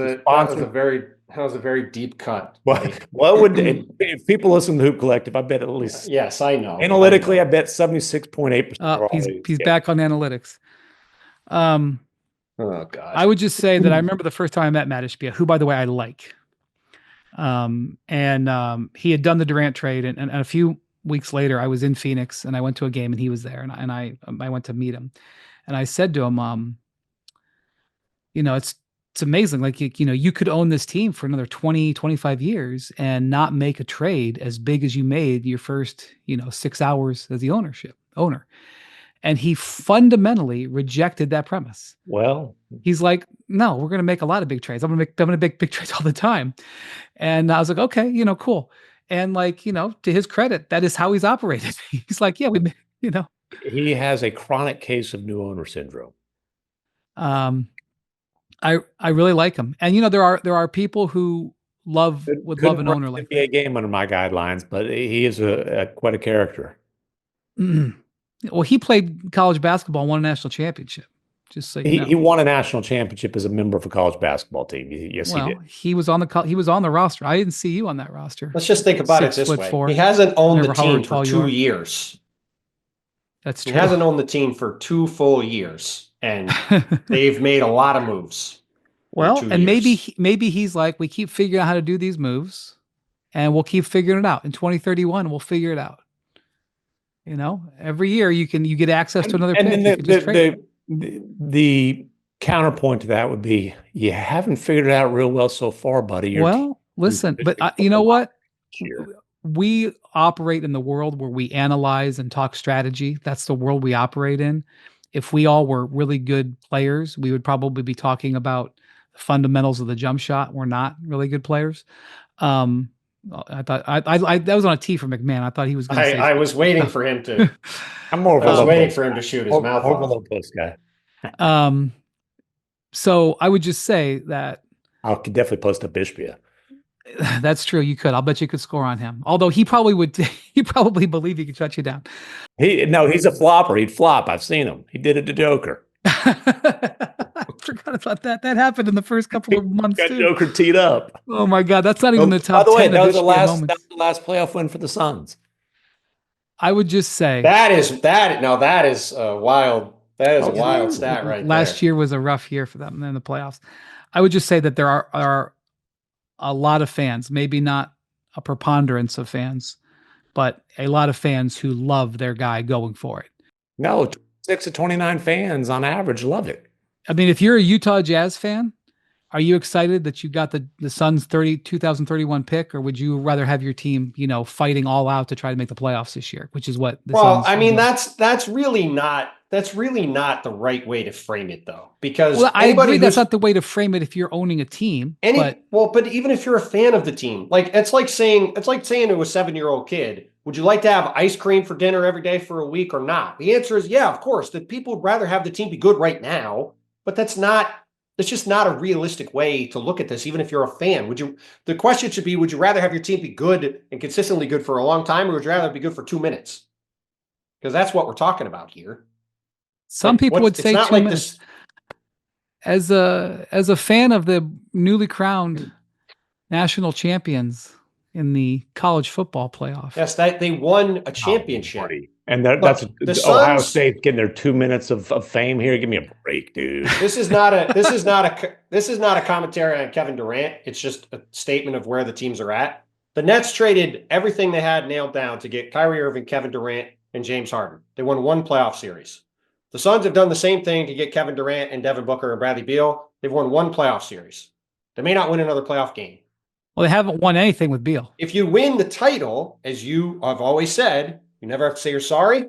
a very deep cut. What would if people listen to Hoop Collective? I bet at least yes, I know. Analytically, I bet 76.8%. He's back on analytics. Oh God! I would just say that I remember the first time I met Matt Ishbia, who, by the way, I like. He had done the Durant trade, and a few weeks later, I was in Phoenix and I went to a game and he was there, and I went to meet him, and I said to him, it's amazing. Like, you could own this team for another 20, 25 years and not make a trade as big as you made your first, 6 hours as the owner. And he fundamentally rejected that premise. Well, He's like, no, we're going to make a lot of big trades. I'm going to make big trades all the time. And I was like, okay, cool. And like, to his credit, that is how he's operated. He's like, yeah, he has a chronic case of new owner syndrome. I really like him. And there are people who would love an owner like that. Game under my guidelines, but he is quite a character. Well, he played college basketball and won a national championship. Just so you know. He won a national championship as a member of a college basketball team. Yes, he did. He was on the roster. I didn't see you on that roster. Let's just think about it this way. He hasn't owned the team for 2 years. That's true. He hasn't owned the team for 2 full years, and they've made a lot of moves. Well, and maybe he's like, we keep figuring out how to do these moves, and we'll keep figuring it out. In 2031, we'll figure it out. Every year you get access to another pick. And the counterpoint to that would be, you haven't figured it out real well so far, buddy. Listen, but you know what? We operate in the world where we analyze and talk strategy. That's the world we operate in. If we all were really good players, we would probably be talking about the fundamentals of the jump shot. We're not really good players. I thought I that was on a tee for MacMahon. I thought he was going to say. I was waiting for him to. I was waiting for him to shoot his mouth off. A low post guy. So I would just say that I could definitely post a Bishbia. That's true. You could. I'll bet you could score on him. Although he probably would. He probably believe he could shut you down. He's a flopper. He'd flop. I've seen him. He did it to Joker. I forgot about that. That happened in the first couple of months got too. Joker teed up. Oh my God, that's not even the top. By the way, that was the moments. last playoff win for the Suns. I would just say that is a wild. That is a wild stat right there. Last year was a rough year for them in the playoffs. I would just say that there are a lot of fans, maybe not a preponderance of fans, but a lot of fans who love their guy going for it. No, 6 to 29 fans on average love it. I mean, if you're a Utah Jazz fan, are you excited that you got the Suns 2031 pick, or would you rather have your team, fighting all out to try to make the playoffs this year, which is what the Suns that's really not the right way to frame it, though, because I agree that's not the way to frame it if you're owning a team. But even if you're a fan of the team, it's like saying to a 7-year-old kid, would you like to have ice cream for dinner every day for a week or not? The answer is yeah, of course. That people would rather have the team be good right now, but that's just not a realistic way to look at this. Even if you're a fan, the question should be, would you rather have your team be good and consistently good for a long time, or would you rather be good for 2 minutes? Because that's what we're talking about here. Some people would say 2 minutes. As a fan of the newly crowned national champions in the college football playoff. Yes, they won a championship. And that's Ohio State getting their 2 minutes of fame here. Give me a break, dude. This is not a commentary on Kevin Durant. It's just a statement of where the teams are at. The Nets traded everything they had nailed down to get Kyrie Irving, Kevin Durant, and James Harden. They won 1 playoff series. The Suns have done the same thing to get Kevin Durant and Devin Booker and Bradley Beal. They've won 1 playoff series. They may not win another playoff game. Well, they haven't won anything with Beal. If you win the title, as you have always said, you never have to say you're sorry.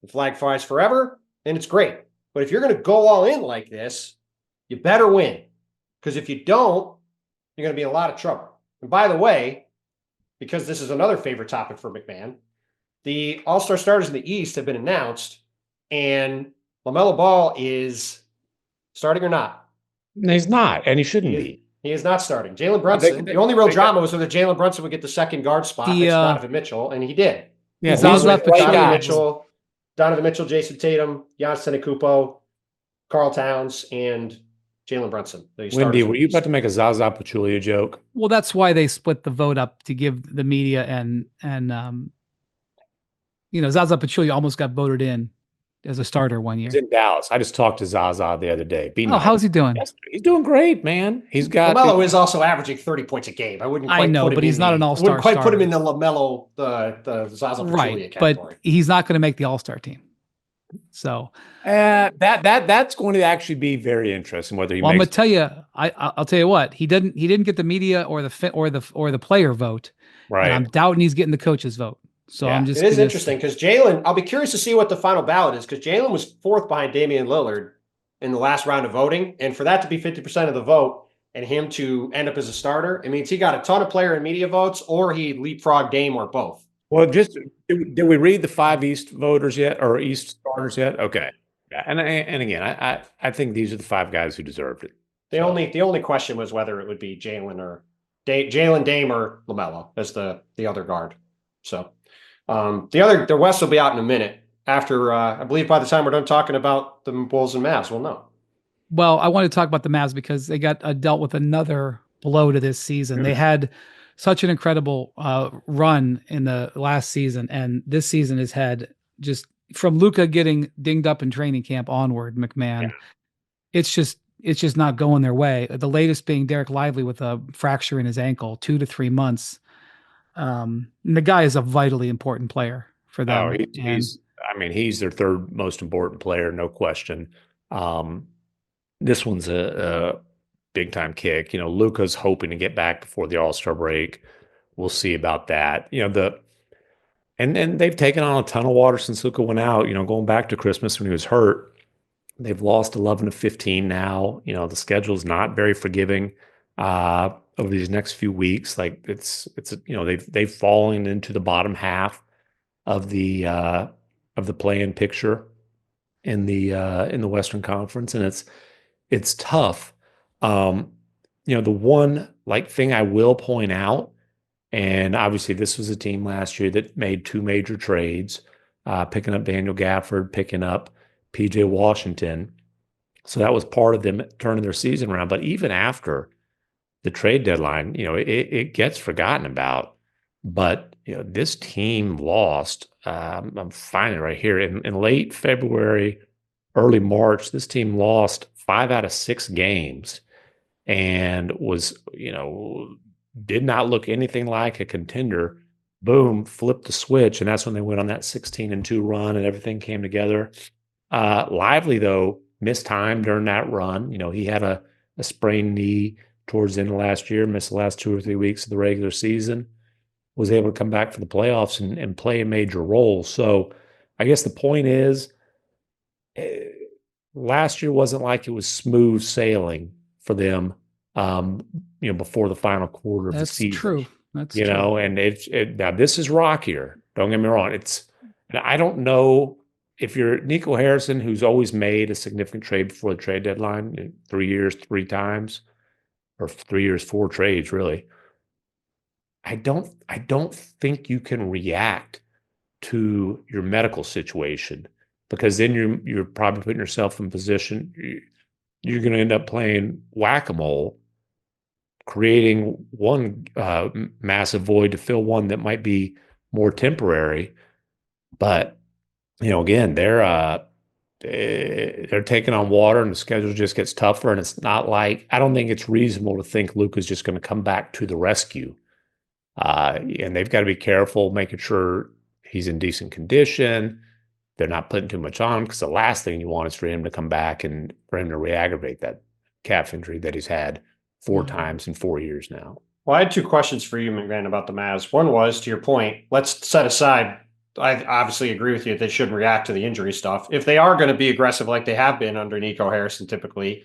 The flag flies forever, and it's great. But if you're going to go all in like this, you better win. Because if you don't, you're going to be in a lot of trouble. And by the way, because this is another favorite topic for MacMahon, the All-Star starters in the East have been announced, and LaMelo Ball is starting or not? He's not, and he shouldn't be. He is not starting. Jalen Brunson, the only real drama was whether Jalen Brunson would get the second guard spot against Donovan Mitchell, and he did. Yeah, Donovan Mitchell, Jason Tatum, Giannis Antetokounmpo, Karl Towns, and Jalen Brunson. Wemby, were you about to make a Zaza Pachulia joke? Well, that's why they split the vote up to give the media and Zaza Pachulia almost got voted in as a starter one year. He's in Dallas. I just talked to Zaza the other day. How's he doing? He's doing great, man. He's got. LaMelo is also averaging 30 points a game. I know, but he's not an all-star. Wouldn't quite put him in the LaMelo, the Zaza Pachulia category. But he's not going to make the all-star team. So that's going to actually be very interesting whether he. Well, I'm going to tell you. I'll tell you what. He didn't get the media or the player vote. Right. And I'm doubting he's getting the coach's vote. So Yeah. I'm It just is gonna interesting because Jalen, I'll be curious to see what the final ballot is because Jalen was fourth behind Damian Lillard in the last round of voting. And for that to be 50% of the vote and him to end up as a starter, it means he got a ton of player and media votes or he leapfrogged Dame or both. Well, just did we read the 5 East voters yet, or East starters yet? Okay. Yeah. And again, I think these are the 5 guys who deserved it. The only question was whether it would be Jalen or Jalen, Dame, or LaMelo as the other guard. So the West will be out in a minute. After I believe by the time we're done talking about the Bulls and Mavs, we'll know. Well, I want to talk about the Mavs because they got dealt with another blow to this season. They had such an incredible run in the last season, and this season has had just from Luka getting dinged up in training camp onward, MacMahon. It's just not going their way. The latest being Derek Lively with a fracture in his ankle, 2 to 3 months. And the guy is a vitally important player for Oh, them. he's their third most important player, no question. This one's a big time kick. Luka's hoping to get back before the All-Star break. We'll see about that. And they've taken on a ton of water since Luka went out. Going back to Christmas when he was hurt, they've lost 11 of 15 now. The schedule's not very forgiving over these next few weeks. Like they've fallen into the bottom half of the play-in picture in the Western Conference, and it's tough. The one thing I will point out, and obviously this was a team last year that made 2 major trades, picking up Daniel Gafford, picking up PJ Washington. So that was part of them turning their season around. But even after the trade deadline, it gets forgotten about. But this team lost. I'm finding it right here in late February, early March. This team lost 5 out of 6 games, and was did not look anything like a contender. Boom, flipped the switch, and that's when they went on that 16-2 run, and everything came together. Lively though missed time during that run. He had a sprained knee towards the end of last year, missed the last 2 or 3 weeks of the regular season, was able to come back for the playoffs and play a major role. So I guess the point is, last year wasn't like it was smooth sailing for them, before the final quarter of the season. That's true. That's true. And now this is rockier. Don't get me wrong. I don't know if you're Nico Harrison, who's always made a significant trade before the trade deadline, in 3 years, 3 times, or 3 years, 4 trades, really. I don't think you can react to your medical situation, because then you're probably putting yourself in position. You're going to end up playing whack-a-mole, creating one massive void to fill one that might be more temporary. But again, they're taking on water, and the schedule just gets tougher. And it's not like, I don't think it's reasonable to think Luka's just going to come back to the rescue. And they've got to be careful, making sure he's in decent condition. They're not putting too much on, because the last thing you want is for him to come back and for him to re-aggravate that calf injury that he's had 4 times in 4 years now. Well, I had 2 questions for you, MacMahon, about the Mavs. One was, to your point, let's set aside, I obviously agree with you, they shouldn't react to the injury stuff. If they are going to be aggressive like they have been under Nico Harrison typically,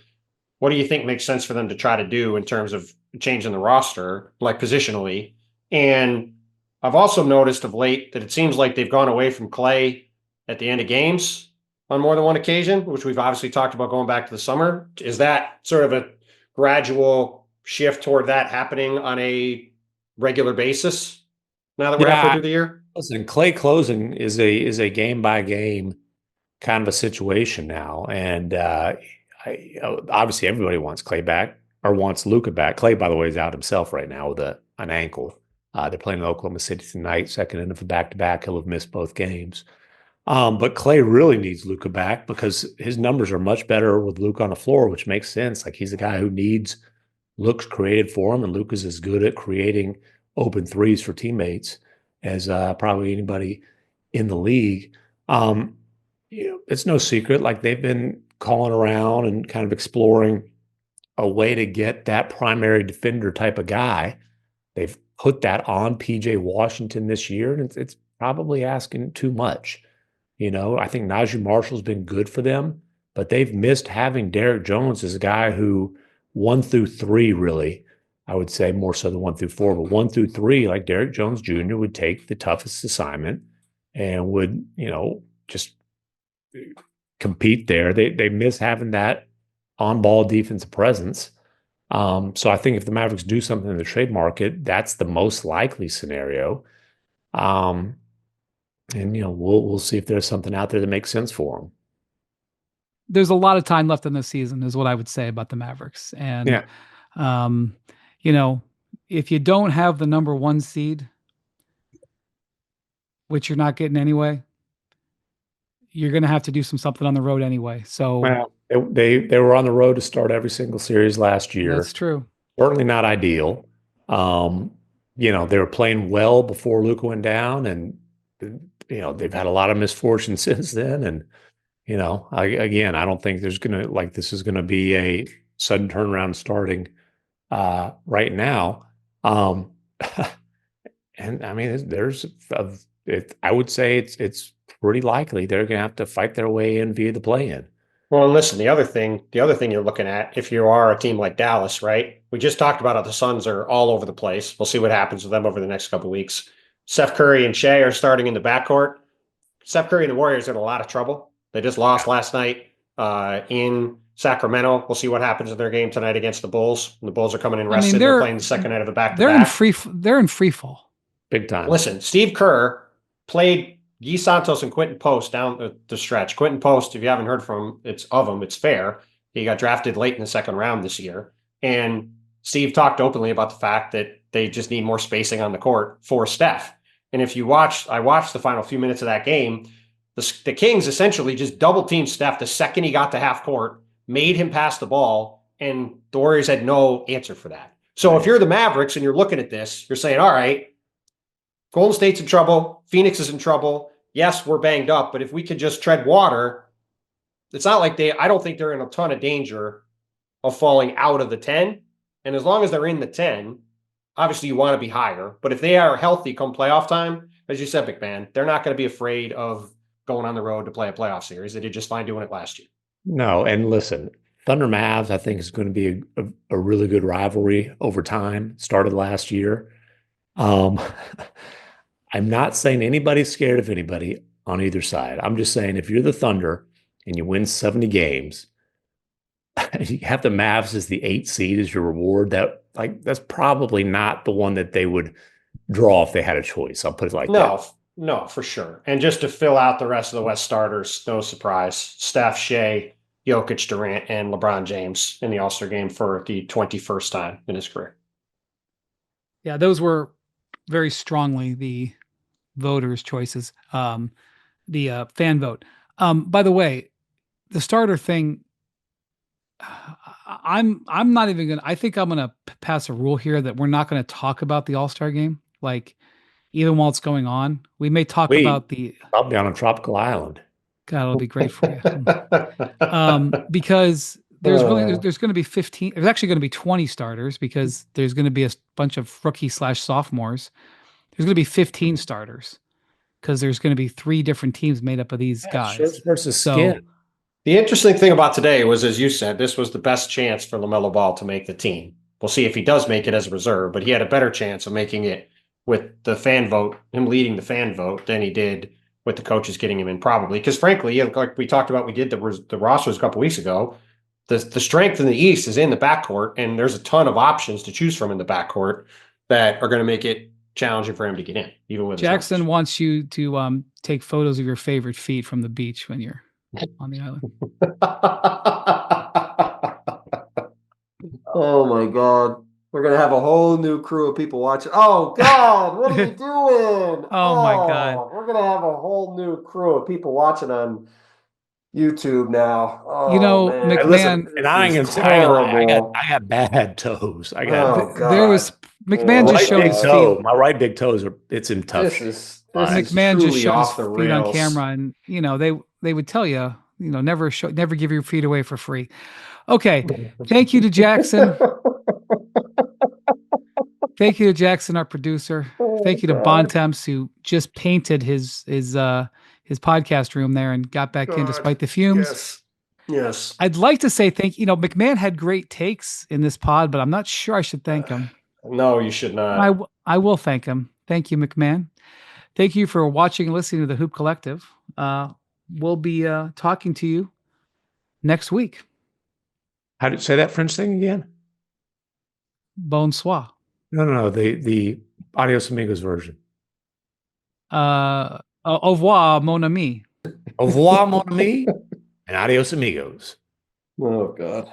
what do you think makes sense for them to try to do in terms of changing the roster, like positionally? And I've also noticed of late that it seems like they've gone away from Clay at the end of games on more than one occasion, which we've obviously talked about going back to the summer. Is that sort of a gradual shift toward that happening on a regular basis now that we're halfway through the year? Listen, Clay closing is a game by game kind of a situation now, and obviously everybody wants Clay back, or wants Luka back. Clay, by the way, is out himself right now with an ankle. They're playing in Oklahoma City tonight, second end of a back-to-back. He'll have missed both games. But Clay really needs Luka back, because his numbers are much better with Luka on the floor, which makes sense. Like, he's the guy who needs looks created for him, and Luka's as good at creating open threes for teammates as probably anybody in the league. It's no secret, like, they've been calling around and kind of exploring a way to get that primary defender type of guy. They've put that on PJ Washington this year, and probably asking too much. I think Najee Marshall's been good for them, but they've missed having Derek Jones as a guy who 1 through 3 really, I would say more so than 1 through 4, but 1 through 3, like Derek Jones Jr. would take the toughest assignment and would, just compete there. They miss having that on-ball defensive presence. So I think if the Mavericks do something in the trade market, that's the most likely scenario. And we'll see if there's something out there that makes sense for them. There's a lot of time left in the season, is what I would say about the Mavericks. And yeah, if you don't have the number 1 seed, which you're not getting anyway, you're going to have to do something on the road anyway. So well, they were on the road to start every single series last year. That's true. Certainly not ideal. They were playing well before Luka went down, and they've had a lot of misfortune since then. And I don't think this is gonna be a sudden turnaround starting right now. And I mean, I would say it's pretty likely they're gonna have to fight their way in via the play-in. Well, listen, the other thing you're looking at, if you are a team like Dallas, right? We just talked about how the Suns are all over the place. We'll see what happens with them over the next couple of weeks. Steph Curry and Shea are starting in the backcourt. Steph Curry and the Warriors are in a lot of trouble. They just lost last night in Sacramento. We'll see what happens in their game tonight against the Bulls. And the Bulls are coming in rested. They're playing the second night of a back-to-back. They're in free fall. Big time. Listen, Steve Kerr played Guy Santos and Quentin Post down the stretch. Quentin Post, if you haven't heard from him, it's fair. He got drafted late in the second round this year. And Steve talked openly about the fact that they just need more spacing on the court for Steph. And if you I watched the final few minutes of that game, the Kings essentially just double-teamed Steph the second he got to half court, made him pass the ball, and the Warriors had no answer for that. So if you're the Mavericks and you're looking at this, you're saying, all right, Golden State's in trouble. Phoenix is in trouble. Yes, we're banged up, but if we could just tread water, it's not like I don't think they're in a ton of danger of falling out of the 10. And as long as they're in the 10, obviously you want to be higher. But if they are healthy come playoff time, as you said, MacMahon, they're not going to be afraid of going on the road to play a playoff series. They did just fine doing it last year. No, and listen, Thunder Mavs, I think, is going to be a really good rivalry over time. Started last year. I'm not saying anybody's scared of anybody on either side. I'm just saying if you're the Thunder and you win 70 games, you have the Mavs as the 8th seed as your reward. That's probably not the one that they would draw if they had a choice. I'll put it like that. No, for sure. And just to fill out the rest of the West starters, no surprise, Steph, Shea, Jokic, Durant, and LeBron James in the All-Star game for the 21st time in his career. Yeah, those were very strongly the voters' choices, the fan vote. By the way, the starter thing, I'm not even gonna. I think I'm gonna pass a rule here that we're not gonna talk about the All-Star game, like even while it's going on. We may talk about I'll be on a tropical island. God, it'll be great for you. Because there's going to be 15. There's actually going to be 20 starters because there's going to be a bunch of rookie/sophomores. There's going to be 15 starters because there's going to be 3 different teams made up of these guys. Shirts versus skin. The interesting thing about today was, as you said, this was the best chance for LaMelo Ball to make the team. We'll see if he does make it as a reserve, but he had a better chance of making it with the fan vote, him leading the fan vote, than he did with the coaches getting him in, probably. Because frankly, like we talked about, we did the rosters a couple weeks ago. The strength in the East is in the backcourt, and there's a ton of options to choose from in the backcourt that are going to make it challenging for him to get in, even with Jackson wants you to take photos of your favorite feet from the beach when you're on the island. Oh my God. We're going to have a whole new crew of people watching. Oh God, what are we doing? Oh my God. We're going to have a whole new crew of people watching on YouTube now. Oh, man. MacMahon, listen, and I ain't gonna say I got bad toes. I got there was MacMahon just showed his feet. My right big toes it's in tough shape. MacMahon just showed his feet on camera, and they would tell you, never give your feet away for free. Okay, thank you to Jackson. Thank you to Jackson, our producer. Thank you to God. Bontemps, who just painted his podcast room there and got back in despite the fumes. Yes. Yes. I'd like to say thank you. Know, MacMahon had great takes in this pod, but I'm not sure I should thank him. No, you should not. I will thank him. Thank you, MacMahon. Thank you for watching and listening to the Hoop Collective. We'll be talking to you next week. How did you say that French thing again? Bonsoir. No. The Adios Amigos version. Au revoir, mon ami. Au revoir, mon ami, and adios amigos. Oh God.